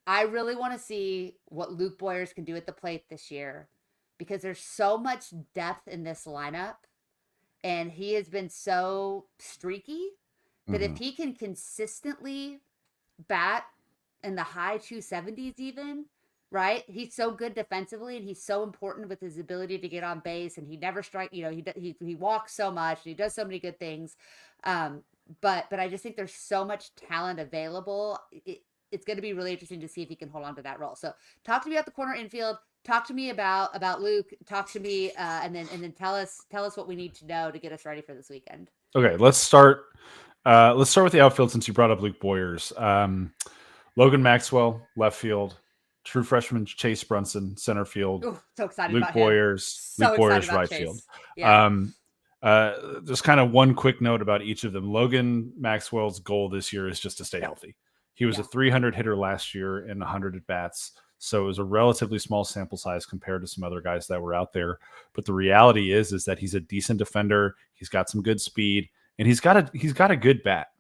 really want to see what Luke Boyers can do at the plate this year because there's so much depth in this lineup, and he has been so streaky that if he can consistently bat in the high 270s even, right? He's so good defensively, and he's so important with his ability to get on base, and he never strike, he walks so much, and he does so many good things. But I just think there's so much talent available. It's going to be really interesting to see if he can hold on to that role. So talk to me about the corner infield. Talk to me about Luke. Talk to me, and then tell us what we need to know to get us ready for this weekend. Okay, let's start. Let's start with the outfield since you brought up Luke Boyers. Logan Maxwell, left field. True freshman Chase Brunson, center field. Ooh, so excited Luke about him. Boyers, So Luke excited Boyers, about right Chase. field. Yeah. Just kind of one quick note about each of them. Logan Maxwell's goal this year is just to stay healthy. He was a 300 hitter last year and 100 at bats. So it was a relatively small sample size compared to some other guys that were out there. But the reality is that he's a decent defender. He's got some good speed, and he's got a good bat.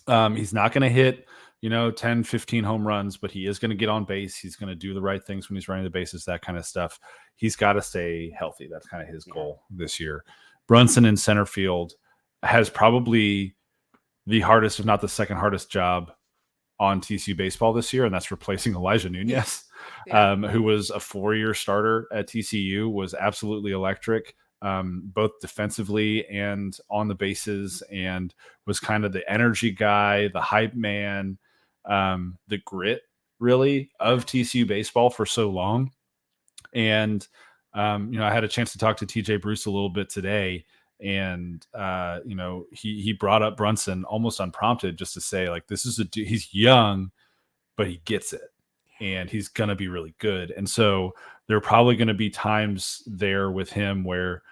He's not going to hit, 10, 15 home runs, but he is going to get on base. He's going to do the right things when he's running the bases, that kind of stuff. He's got to stay healthy. That's kind of his goal this year. Brunson in center field has probably the hardest, if not the second hardest job on TCU baseball this year, and that's replacing Elijah Nunez, who was a 4-year starter at TCU, was absolutely electric, both defensively and on the bases, and was kind of the energy guy, the hype man, the grit, really, of TCU baseball for so long. And, I had a chance to talk to TJ Bruce a little bit today, and he brought up Brunson almost unprompted, just to say, like, this is he's young, but he gets it, and he's gonna be really good. And so there are probably going to be times there with him where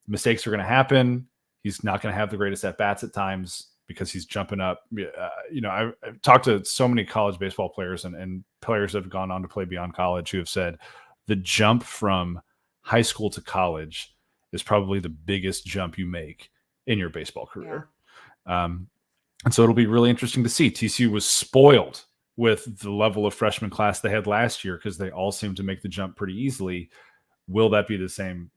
mistakes are going to happen. He's not going to have the greatest at bats at times because he's jumping up. I've talked to so many college baseball players and players that have gone on to play beyond college who have said the jump from high school to college is probably the biggest jump you make in your baseball career. And so it'll be really interesting to see. TCU was spoiled with the level of freshman class they had last year because they all seemed to make the jump pretty easily. Will that be the same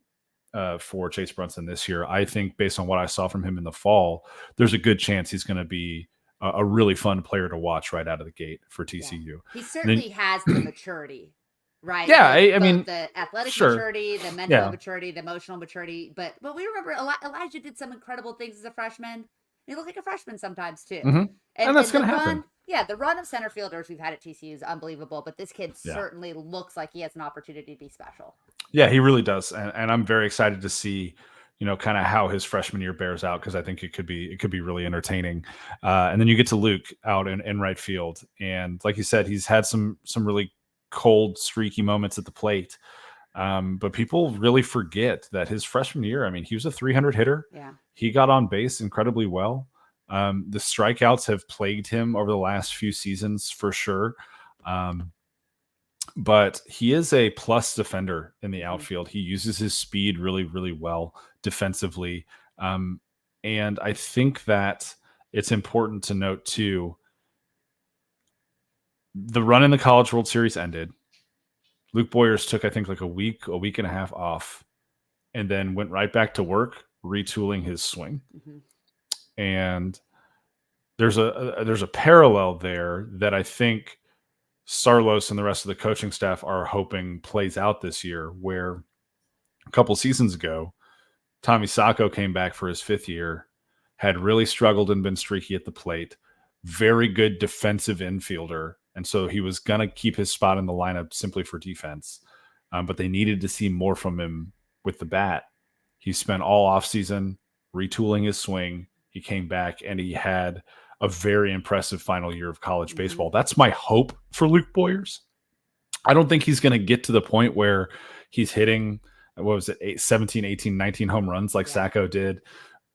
for Chase Brunson this year? I think based on what I saw from him in the fall, there's a good chance he's going to be a really fun player to watch right out of the gate for TCU. Yeah. He certainly has the maturity. Right. Yeah, I mean, the athletic sure. maturity, the mental maturity, the emotional maturity. But we remember Elijah did some incredible things as a freshman. He looked like a freshman sometimes too. And that's going to happen. The run of center fielders we've had at TCU is unbelievable. But this kid certainly looks like he has an opportunity to be special. Yeah, he really does, and I'm very excited to see, kind of how his freshman year bears out, because I think it could be really entertaining. And then you get to Luke out in right field, and like you said, he's had some really cold, streaky moments at the plate. But people really forget that his freshman year, I mean, he was a 300 hitter. Yeah. He got on base incredibly well. The strikeouts have plagued him over the last few seasons for sure. But he is a plus defender in the outfield. He uses his speed really, really well defensively. And I think that it's important to note too, the run in the College World Series ended. Luke Boyers took, I think, like a week and a half off, and then went right back to work retooling his swing. And there's a parallel there that I think Sarlos and the rest of the coaching staff are hoping plays out this year, where a couple seasons ago, Tommy Sacco came back for his 5th year, had really struggled and been streaky at the plate, very good defensive infielder. And so he was going to keep his spot in the lineup simply for defense. But they needed to see more from him with the bat. He spent all offseason retooling his swing. He came back and he had a very impressive final year of college baseball. That's my hope for Luke Boyers. I don't think he's going to get to the point where he's hitting, what was it, 17, 18, 19 home runs like Sacco did.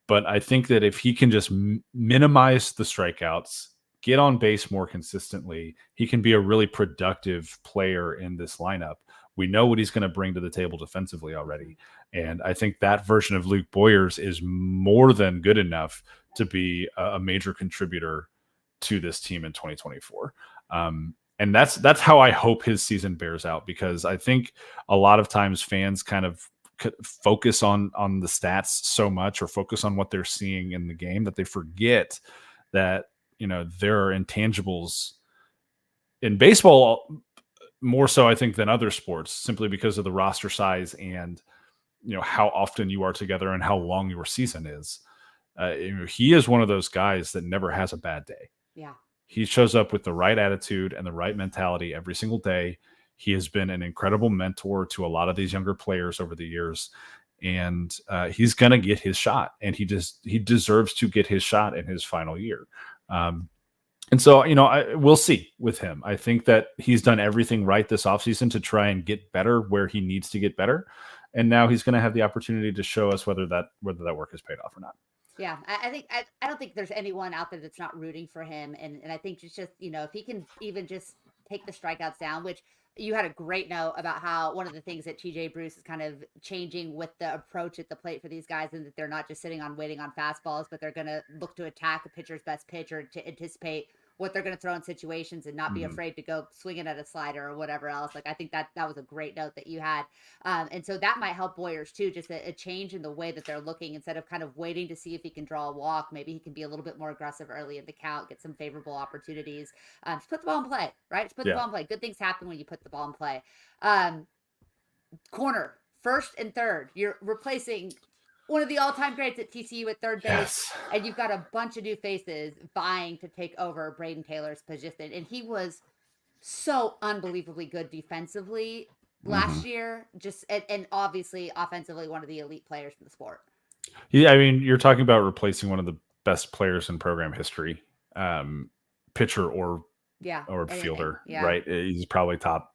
But I think that if he can just minimize the strikeouts, get on base more consistently, he can be a really productive player in this lineup. We know what he's going to bring to the table defensively already. And I think that version of Luke Boyers is more than good enough to be a major contributor to this team in 2024. And that's how I hope his season bears out, because I think a lot of times fans kind of focus on the stats so much, or focus on what they're seeing in the game, that they forget that, you know, there are intangibles in baseball more so, I think, than other sports, simply because of the roster size and, you know, how often you are together and how long your season is. You know, he is one of those guys that never has a bad day. Yeah. He shows up with the right attitude and the right mentality every single day. He has been an incredible mentor to a lot of these younger players over the years, and he's going to get his shot, and he deserves to get his shot in his final year. And so, you know, we'll see with him. I think that he's done everything right this offseason to try and get better where he needs to get better. And now he's going to have the opportunity to show us whether that work has paid off or not. Yeah, I don't think there's anyone out there that's not rooting for him, and I think it's just, you know, if he can even just take the strikeouts down, which you had a great note about how one of the things that TJ Bruce is kind of changing with the approach at the plate for these guys, and that they're not just sitting on waiting on fastballs, but they're going to look to attack a pitcher's best pitch, or to anticipate what they're going to throw in situations and not be afraid to go swinging at a slider or whatever else. Like, I think that was a great note that you had. And so that might help Boyers too, just a change in the way that they're looking. Instead of kind of waiting to see if he can draw a walk, maybe he can be a little bit more aggressive early in the count, get some favorable opportunities. Just put the ball in play, right? Just put the ball in play. Good things happen when you put the ball in play. Corner, first and third, you're replacing one of the all-time greats at TCU at third base, and you've got a bunch of new faces vying to take over Braden Taylor's position. And he was so unbelievably good defensively last year, just and obviously offensively one of the elite players in the sport. Yeah, I mean, you're talking about replacing one of the best players in program history, pitcher or fielder, right? He's probably top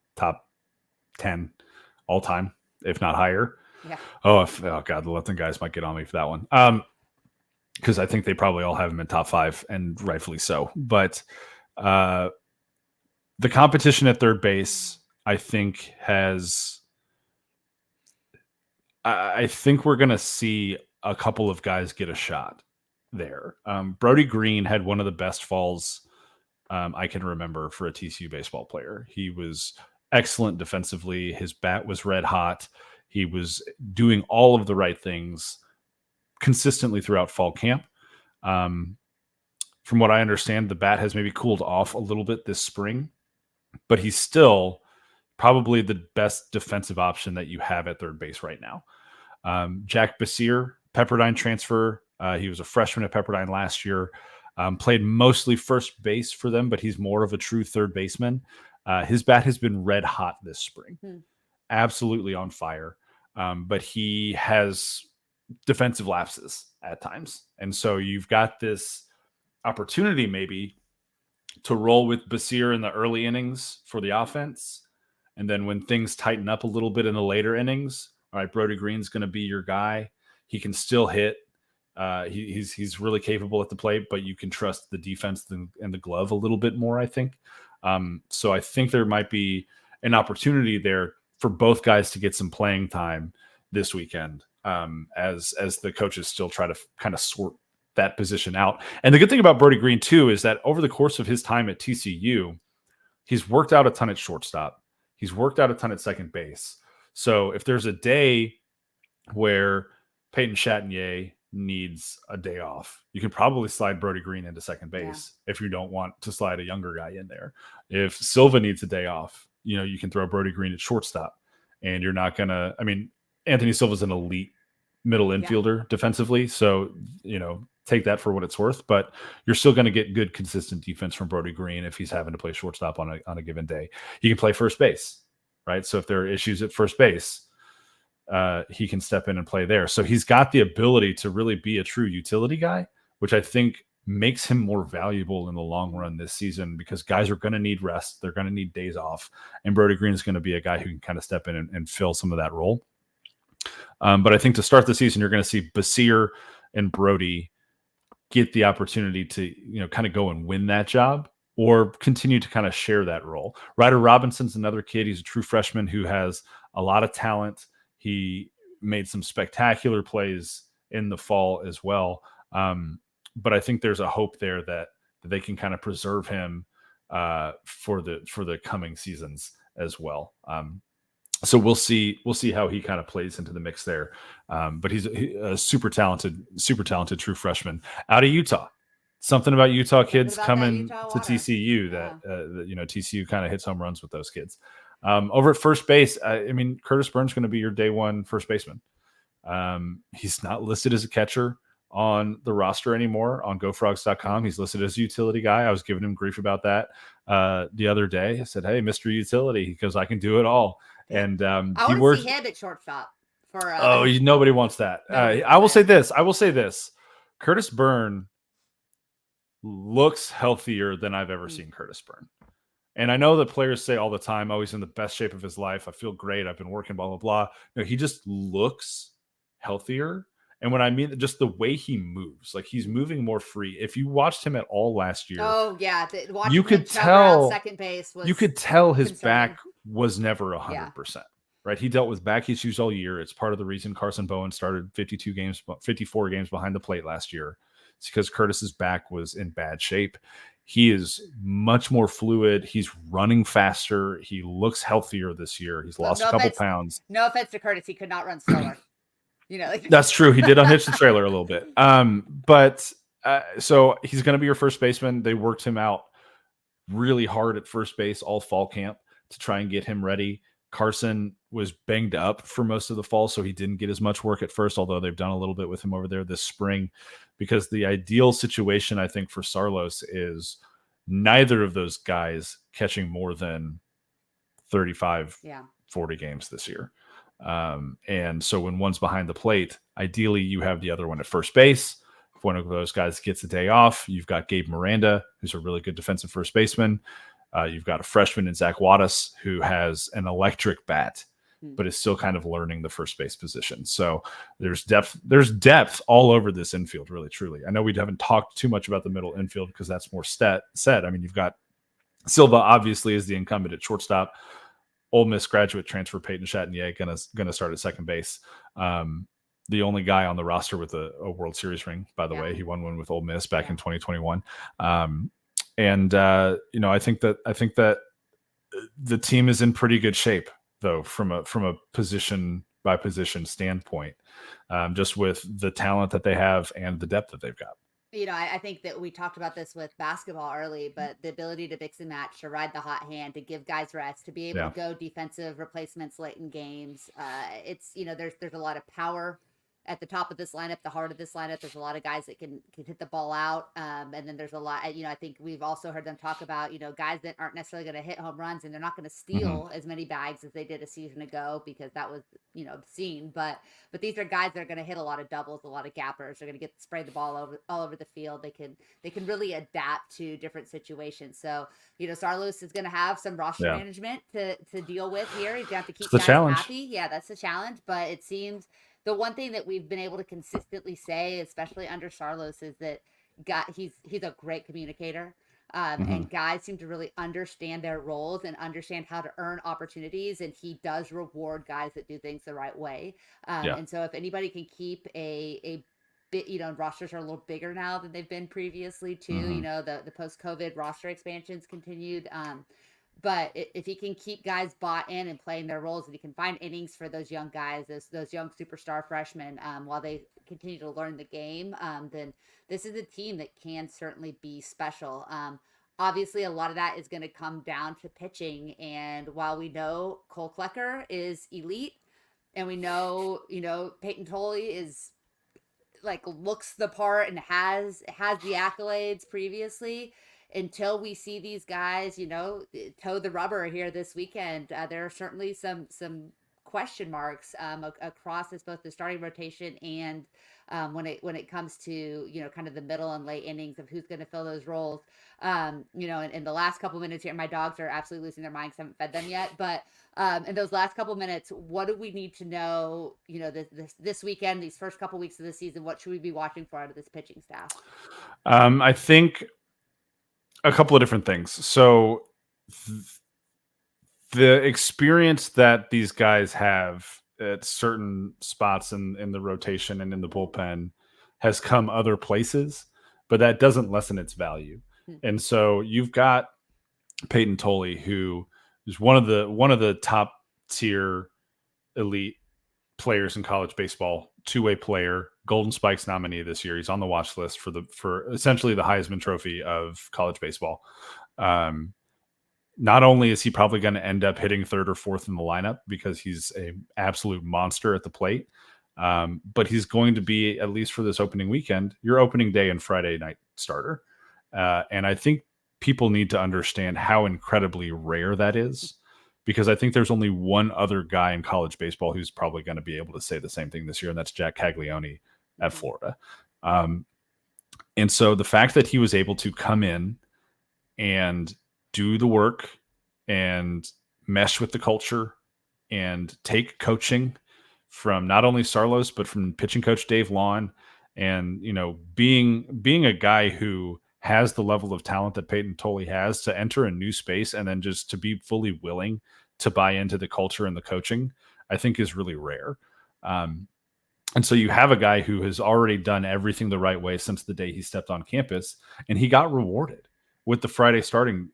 10 all time, if not higher. Yeah. Oh God, the Lupton guys might get on me for that one. Because I think they probably all have him in top 5, and rightfully so. But the competition at third base, I think, I think we're going to see a couple of guys get a shot there. Brody Green had one of the best falls I can remember for a TCU baseball player. He was excellent defensively. His bat was red hot. He was doing all of the right things consistently throughout fall camp. From what I understand, the bat has maybe cooled off a little bit this spring, but he's still probably the best defensive option that you have at third base right now. Jack Basir, Pepperdine transfer. He was a freshman at Pepperdine last year. Played mostly first base for them, but he's more of a true third baseman. His bat has been red hot this spring. Absolutely on fire. But he has defensive lapses at times. And so you've got this opportunity maybe to roll with Basir in the early innings for the offense. And then when things tighten up a little bit in the later innings, all right, Brody Green's going to be your guy. He can still hit. He's really capable at the plate, but you can trust the defense and the glove a little bit more, I think. So I think there might be an opportunity there for both guys to get some playing time this weekend, as the coaches still try to kind of sort that position out. And the good thing about Brody Green too is that over the course of his time at TCU, he's worked out a ton at shortstop. He's worked out a ton at second base. So if there's a day where Peyton Chatagnier needs a day off, you can probably slide Brody Green into second base if you don't want to slide a younger guy in there. If Silva needs a day off, you know, you can throw Brody Green at shortstop, and you're not going to, I mean, Anthony Silva's an elite middle Yeah. infielder defensively. So, take that for what it's worth, but you're still going to get good, consistent defense from Brody Green if he's having to play shortstop on a given day. He can play first base, right? So if there are issues at first base, he can step in and play there. So he's got the ability to really be a true utility guy, which I think makes him more valuable in the long run this season because guys are going to need rest. They're going to need days off. And Brody Green is going to be a guy who can kind of step in and fill some of that role. But I think to start the season, you're going to see Basir and Brody get the opportunity to, kind of go and win that job or continue to kind of share that role. Ryder Robinson's another kid. He's a true freshman who has a lot of talent. He made some spectacular plays in the fall as well. But I think there's a hope there that they can kind of preserve him for the coming seasons as well. So we'll see how he kind of plays into the mix there. But he's a super talented true freshman out of Utah. Something about Utah kids coming Utah to water. TCU that TCU kind of hits home runs with those kids. Over at first base, I mean, Curtis Burns is going to be your day one first baseman. He's not listed as a catcher on the roster anymore on gofrogs.com. He's listed as a utility guy. I was giving him grief about that the other day. I said, "Hey, Mr. Utility," because I can do it all. And I he want works. to see him at shortstop. For Nobody wants that. I will say this: Curtis Byrne looks healthier than I've ever seen Curtis Byrne. And I know that players say all the time, "Oh, he's in the best shape of his life. I feel great. I've been working, blah blah blah." No, he just looks healthier. And when I mean just the way he moves, like he's moving more free. If you watched him at all last year, you could tell second base was his concerning. back was never 100%. Right? He dealt with back issues all year. It's part of the reason Carson Bowen started 54 games behind the plate last year. It's because Curtis's back was in bad shape. He is much more fluid. He's running faster. He looks healthier this year. He's lost a couple pounds. No offense to Curtis, he could not run slower. That's true. He did unhitch the trailer a little bit. But so he's going to be your first baseman. They worked him out really hard at first base all fall camp to try and get him ready. Carson was banged up for most of the fall, so he didn't get as much work at first, although they've done a little bit with him over there this spring, because the ideal situation, I think, for Saarloos is neither of those guys catching more than 35, 40 games this year. And so when one's behind the plate, ideally you have the other one at first base. If one of those guys gets a day off, you've got Gabe Miranda, who's a really good defensive first baseman. You've got a freshman in Zach Wattis, who has an electric bat, but is still kind of learning the first base position. So there's depth all over this infield, really, truly. I know we haven't talked too much about the middle infield because that's more set. I mean, you've got Silva, obviously, is the incumbent at shortstop. Ole Miss graduate transfer Peyton Chatinier gonna start at second base. The only guy on the roster with a World Series ring, by the way. He won one with Ole Miss back in 2021. I think that the team is in pretty good shape, though, from a position by position standpoint, just with the talent that they have and the depth that they've got. I think that we talked about this with basketball early, but the ability to mix and match, to ride the hot hand, to give guys rest, to be able to go defensive replacements late in games. It's, there's a lot of power at the top of this lineup, the heart of this lineup. There's a lot of guys that can hit the ball out. And then there's a lot, I think we've also heard them talk about, guys that aren't necessarily going to hit home runs, and they're not going to steal as many bags as they did a season ago, because that was, obscene. But these are guys that are going to hit a lot of doubles, a lot of gappers. They're going to spray the ball all over the field. They can really adapt to different situations. So, Saarloos is going to have some roster management to deal with here. He's going to have to keep guys happy. Yeah, that's the challenge. But it seems the one thing that we've been able to consistently say, especially under Saarloos, is that he's a great communicator. And guys seem to really understand their roles and understand how to earn opportunities. And he does reward guys that do things the right way. And so if anybody can keep a bit, rosters are a little bigger now than they've been previously too. The post-COVID roster expansions continued. But if he can keep guys bought in and playing their roles, and he can find innings for those young guys, those young superstar freshmen, while they continue to learn the game, then this is a team that can certainly be special. Obviously, a lot of that is going to come down to pitching. And while we know Cole Klecker is elite, and we know, Peyton Tolley is like looks the part and has the accolades previously. Until we see these guys, toe the rubber here this weekend, there are certainly some question marks across this, both the starting rotation and when it comes to kind of the middle and late innings of who's going to fill those roles. In the last couple minutes here, my dogs are absolutely losing their minds. I haven't fed them yet, but in those last couple minutes, what do we need to know? This weekend, these first couple weeks of the season, what should we be watching for out of this pitching staff? I think a couple of different things. So the experience that these guys have at certain spots in the rotation and in the bullpen has come other places, but that doesn't lessen its value. And so you've got Peyton Tolley, who is one of the top tier elite players in college baseball, two-way player, Golden Spikes nominee this year. He's on the watch list for essentially the Heisman Trophy of college baseball. Not only is he probably going to end up hitting third or fourth in the lineup because he's an absolute monster at the plate, but he's going to be, at least for this opening weekend, your opening day and Friday night starter. And I think people need to understand how incredibly rare that is, because I think there's only one other guy in college baseball who's probably going to be able to say the same thing this year, and that's Jack Caglione at Florida. And so the fact that he was able to come in and do the work and mesh with the culture and take coaching from not only Sarlos, but from pitching coach Dave Lawn, and, being a guy who has the level of talent that Peyton Tolley has to enter a new space and then just to be fully willing to buy into the culture and the coaching, I think is really rare. And so you have a guy who has already done everything the right way since the day he stepped on campus, and he got rewarded with the Friday starting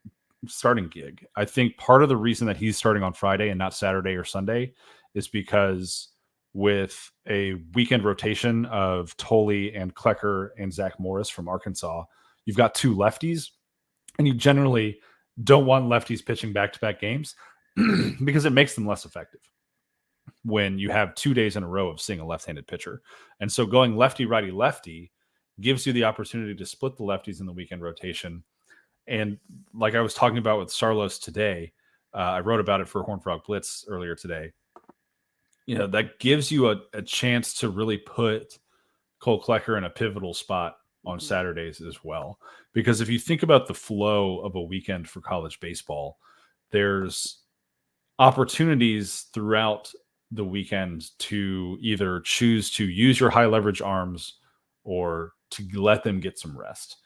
gig. I think part of the reason that he's starting on Friday and not Saturday or Sunday is because with a weekend rotation of Tolley and Klecker and Zach Morris from Arkansas, you've got two lefties, and you generally don't want lefties pitching back-to-back games because it makes them less effective when you have 2 days in a row of seeing a left-handed pitcher. And so going lefty, righty, lefty gives you the opportunity to split the lefties in the weekend rotation. And like I was talking about with Sarlos today, I wrote about it for Horned Frog Blitz earlier today. That gives you a chance to really put Cole Klecker in a pivotal spot on Saturdays as well. Because if you think about the flow of a weekend for college baseball, there's opportunities throughout the weekend to either choose to use your high leverage arms or to let them get some rest.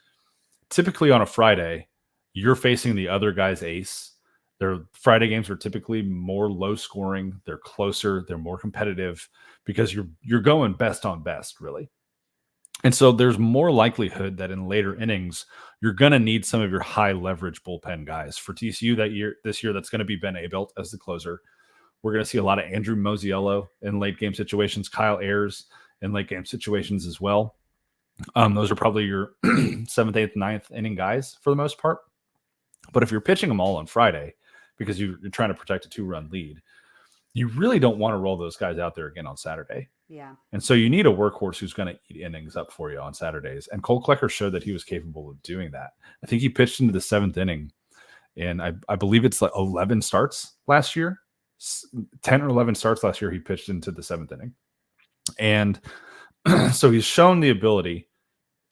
Typically on a Friday, you're facing the other guy's ace. Their Friday games are typically more low scoring. They're closer. They're more competitive because you're going best on best, really. And so there's more likelihood that in later innings, you're going to need some of your high leverage bullpen guys. For TCU this year, that's going to be Ben Abelt as the closer. We're going to see a lot of Andrew Mosiello in late game situations, Kyle Ayers in late game situations as well. Those are probably your 7th, 8th, 9th inning guys for the most part. But if you're pitching them all on Friday because you're trying to protect a 2-run lead, you really don't want to roll those guys out there again on Saturday. Yeah. And so you need a workhorse who's going to eat innings up for you on Saturdays. And Cole Klecker showed that he was capable of doing that. I think he pitched into the 7th inning, and I believe it's like 11 starts last year. 10 or 11 starts last year he pitched into the 7th inning. And so he's shown the ability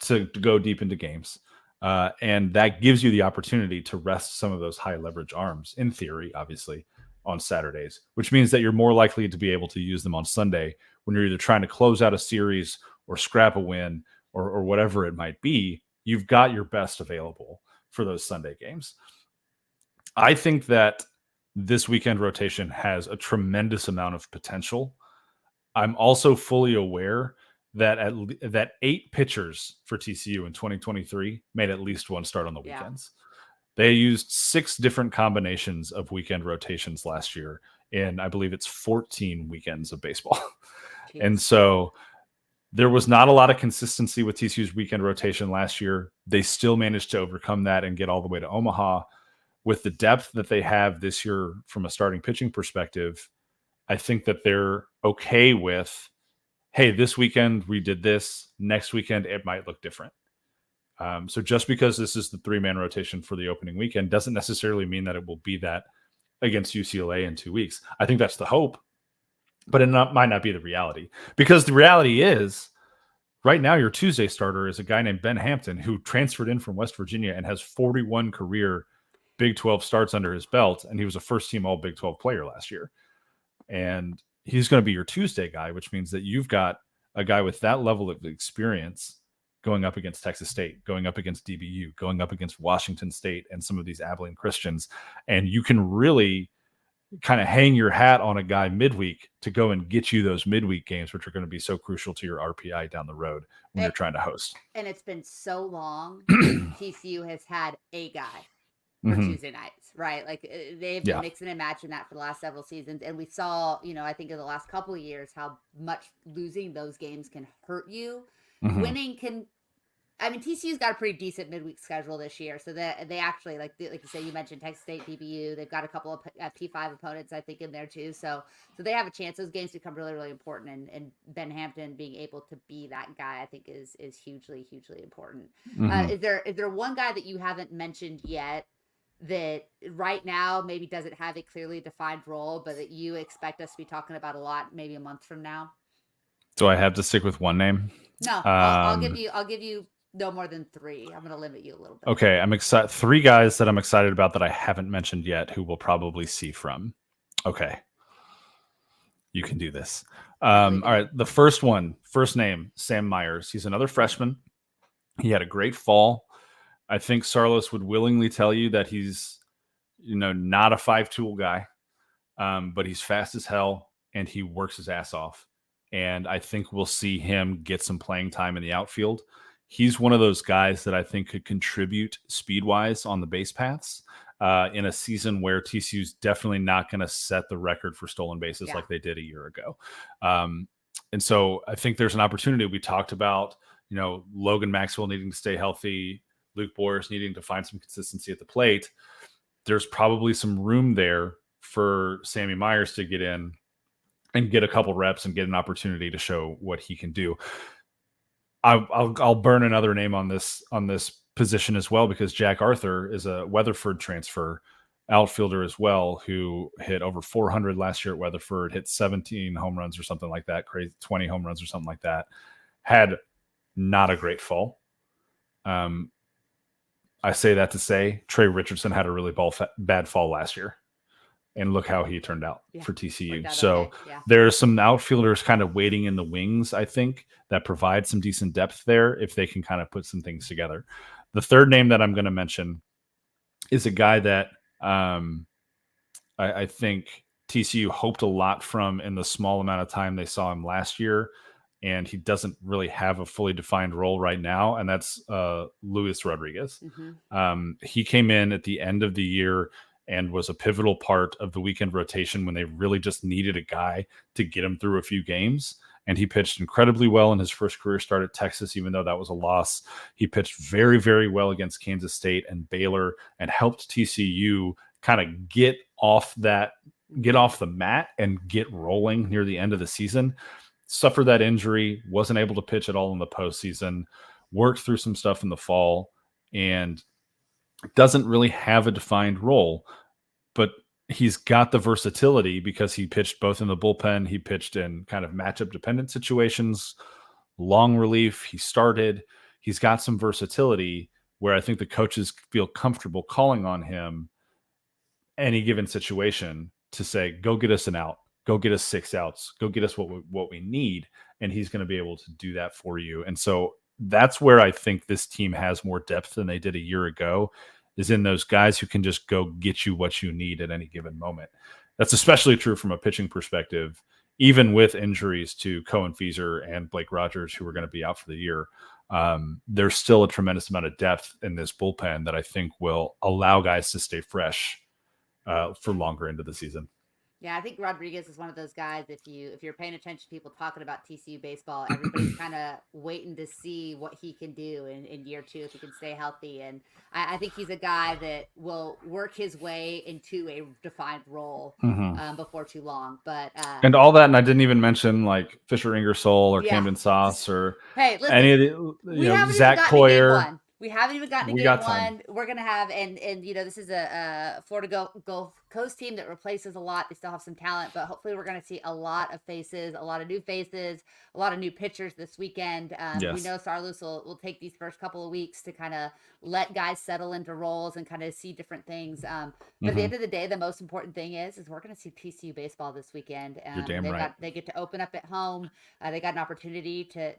to go deep into games. And that gives you the opportunity to rest some of those high leverage arms, in theory, obviously, on Saturdays, which means that you're more likely to be able to use them on Sunday when you're either trying to close out a series or scrap a win or whatever it might be. You've got your best available for those Sunday games. I think that this weekend rotation has a tremendous amount of potential. I'm also fully aware that 8 pitchers for TCU in 2023 made at least one start on the weekends. They used 6 different combinations of weekend rotations last year in, I believe it's 14 weekends of baseball. And so there was not a lot of consistency with TCU's weekend rotation last year. They still managed to overcome that and get all the way to Omaha. With the depth that they have this year from a starting pitching perspective, I think that they're okay with, hey, this weekend we did this. Next weekend it might look different. So just because this is the 3-man rotation for the opening weekend doesn't necessarily mean that it will be that against UCLA in 2 weeks. I think that's the hope, but it might not be the reality, because the reality is right now your Tuesday starter is a guy named Ben Hampton who transferred in from West Virginia and has 41 career Big 12 starts under his belt, and he was a first-team All Big 12 player last year. And he's going to be your Tuesday guy, which means that you've got a guy with that level of experience going up against Texas State, going up against DBU, going up against Washington State and some of these Abilene Christians. And you can really kind of hang your hat on a guy midweek to go and get you those midweek games, which are going to be so crucial to your RPI down the road when you're trying to host. And it's been so long since TCU has had a guy for Tuesday nights, right? Like they've been mixing and matching that for the last several seasons. And we saw, I think in the last couple of years, how much losing those games can hurt you. Winning can, TCU's got a pretty decent midweek schedule this year. So that they actually, like you say, you mentioned Texas State, DBU, they've got a couple of P5 opponents, I think, in there too. So they have a chance. Those games become really, really important. And Ben Hampton being able to be that guy, I think is hugely, hugely important. Is there one guy that you haven't mentioned yet that right now maybe doesn't have a clearly defined role, but that you expect us to be talking about a lot maybe a month from now? Do I have to stick with one name? No, I'll give you no more than 3. I'm going to limit you a little bit. Okay, I'm excited. 3 guys that I'm excited about that I haven't mentioned yet, who we'll probably see from. Okay, you can do this. All right, the first name, Sam Myers. He's another freshman. He had a great fall. I think Sarlos would willingly tell you that he's, not a 5-tool guy, but he's fast as hell and he works his ass off. And I think we'll see him get some playing time in the outfield. He's one of those guys that I think could contribute speed-wise on the base paths in a season where TCU's definitely not going to set the record for stolen bases like they did a year ago. And so I think there's an opportunity. We talked about, Logan Maxwell needing to stay healthy, Luke Boyers needing to find some consistency at the plate. There's probably some room there for Sammy Myers to get in and get a couple reps and get an opportunity to show what he can do. I'll burn another name on this position as well, because Jack Arthur is a Weatherford transfer outfielder as well, who hit over 400 last year at Weatherford, hit 17 home runs or something like that, crazy 20 home runs or something like that. Had not a great fall. I say that to say Trey Richardson had a really bad fall last year. And look how he turned out for TCU. So there's some outfielders kind of waiting in the wings, I think, that provide some decent depth there if they can kind of put some things together. The third name that I'm going to mention is a guy that I think TCU hoped a lot from in the small amount of time they saw him last year, and he doesn't really have a fully defined role right now, and that's Luis Rodriguez. He came in at the end of the year and was a pivotal part of the weekend rotation when they really just needed a guy to get him through a few games. And he pitched incredibly well in his first career start at Texas, even though that was a loss. He pitched very, very well against Kansas State and Baylor and helped TCU kind of get off the mat and get rolling near the end of the season. Suffered that injury, wasn't able to pitch at all in the postseason, worked through some stuff in the fall, and doesn't really have a defined role, but he's got the versatility because he pitched both in the bullpen. He pitched in kind of matchup dependent situations, long relief. He started. He's got some versatility where I think the coaches feel comfortable calling on him any given situation to say, go get us an out, go get us 6 outs, go get us what we need. And he's going to be able to do that for you. And so that's where I think this team has more depth than they did a year ago, is in those guys who can just go get you what you need at any given moment. That's especially true from a pitching perspective, even with injuries to Cohen Feaser and Blake Rogers, who are going to be out for the year. There's still a tremendous amount of depth in this bullpen that I think will allow guys to stay fresh for longer into the season. Yeah, I think Rodriguez is one of those guys. If you're paying attention to people talking about TCU baseball, everybody's kind of waiting to see what he can do in year two if he can stay healthy. And I think he's a guy that will work his way into a defined role Mhm. before too long. But And all that, and I didn't even mention like Fisher Ingersoll or yeah, Camden Sauce or hey, any listen, of the, we haven't even Zach gotten to game Coyer. one. We haven't even gotten to We game got time. one. We're gonna have and this is a Florida Gulf Coast team that replaces a lot. They still have some talent, but hopefully we're gonna see a lot of faces, a lot of new faces, a lot of new pitchers this weekend. We Yes. know Sarlus will take these first couple of weeks to kind of let guys settle into roles and kind of see different things. But at the Hmm. end of the day, the most important thing is we're going to see TCU baseball this weekend. You're damn right. They get to open up at home. They got an opportunity to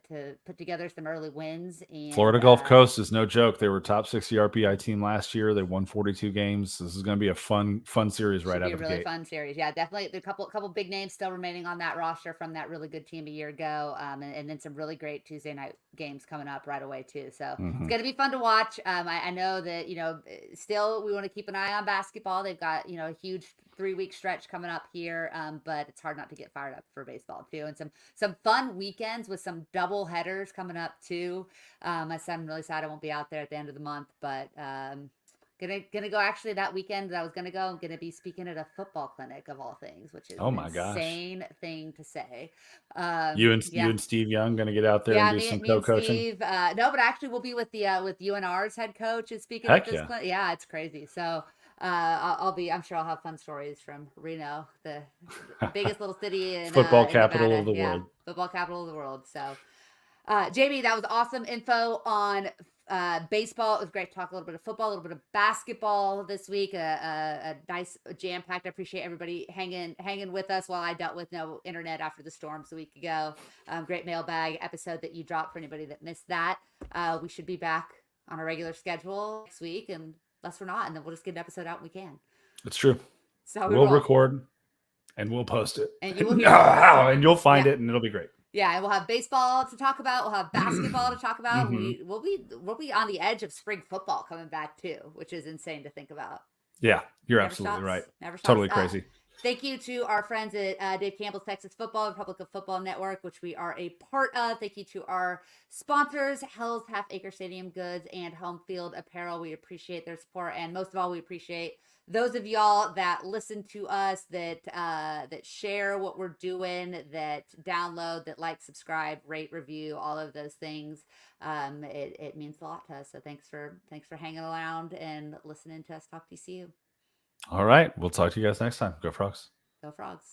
put together some early wins, Florida and Gulf Coast is no joke. They were top 60 RPI team last year. They won 42 games. This is going to be a fun series right should be out a of the really gate. fun series. Yeah, definitely. There are couple big names still remaining on that roster from that really good team a year ago, and then some really great Tuesday night games coming up right away too. So it's Hmm. going to be fun to watch. I know that still we want to keep an eye on basketball. They've got a huge 3 week stretch coming up here, but it's hard not to get fired up for baseball too, and some fun weekends with some double headers coming up too. I'm really sad I won't be out there at the end of the month, but gonna go actually that weekend that I was gonna go. I'm gonna be speaking at a football clinic of all things, which is Oh an my gosh. insane thing to say. You Yeah, and Steve Young going to get out there and yeah. do Me, some me and co-coaching? Steve. No, but actually we'll be with UNR's head coach is speaking at Heck this yeah. clinic. Yeah, it's crazy. So I'll be. I'm sure I'll have fun stories from Reno, the biggest little city Football in capital of Nevada. the Yeah, world. football capital of the world. So Jamie, that was awesome info on baseball. It was great to talk a little bit of football, a little bit of basketball this week. A nice jam packed. I appreciate everybody hanging with us while I dealt with no internet after the storms a week ago. Great mailbag episode that you dropped for anybody that missed that. We should be back on a regular schedule next week, and unless we're not, and then we'll just get an episode out when we can. It's true. So we We'll roll, record and we'll post it. and you will hear from us. And you'll find Yeah. it and it'll be great. Yeah, and we'll have baseball to talk about. We'll have basketball to talk about. Hmm. We'll be on the edge of spring football coming back too, which is insane to think about. Yeah, you're Never absolutely stops. right. Never stops. Totally crazy. Thank you to our friends at Dave Campbell's Texas Football, Republic of Football Network, which we are a part of. Thank you to our sponsors, Hell's Half Acre Stadium Goods and Home Field Apparel. We appreciate their support, and most of all, we appreciate those of y'all that listen to us, that share what we're doing, that download, that like, subscribe, rate, review, all of those things. It means a lot to us. So thanks for hanging around and listening to us talk TCU. All right. We'll talk to you guys next time. Go Frogs. Go Frogs.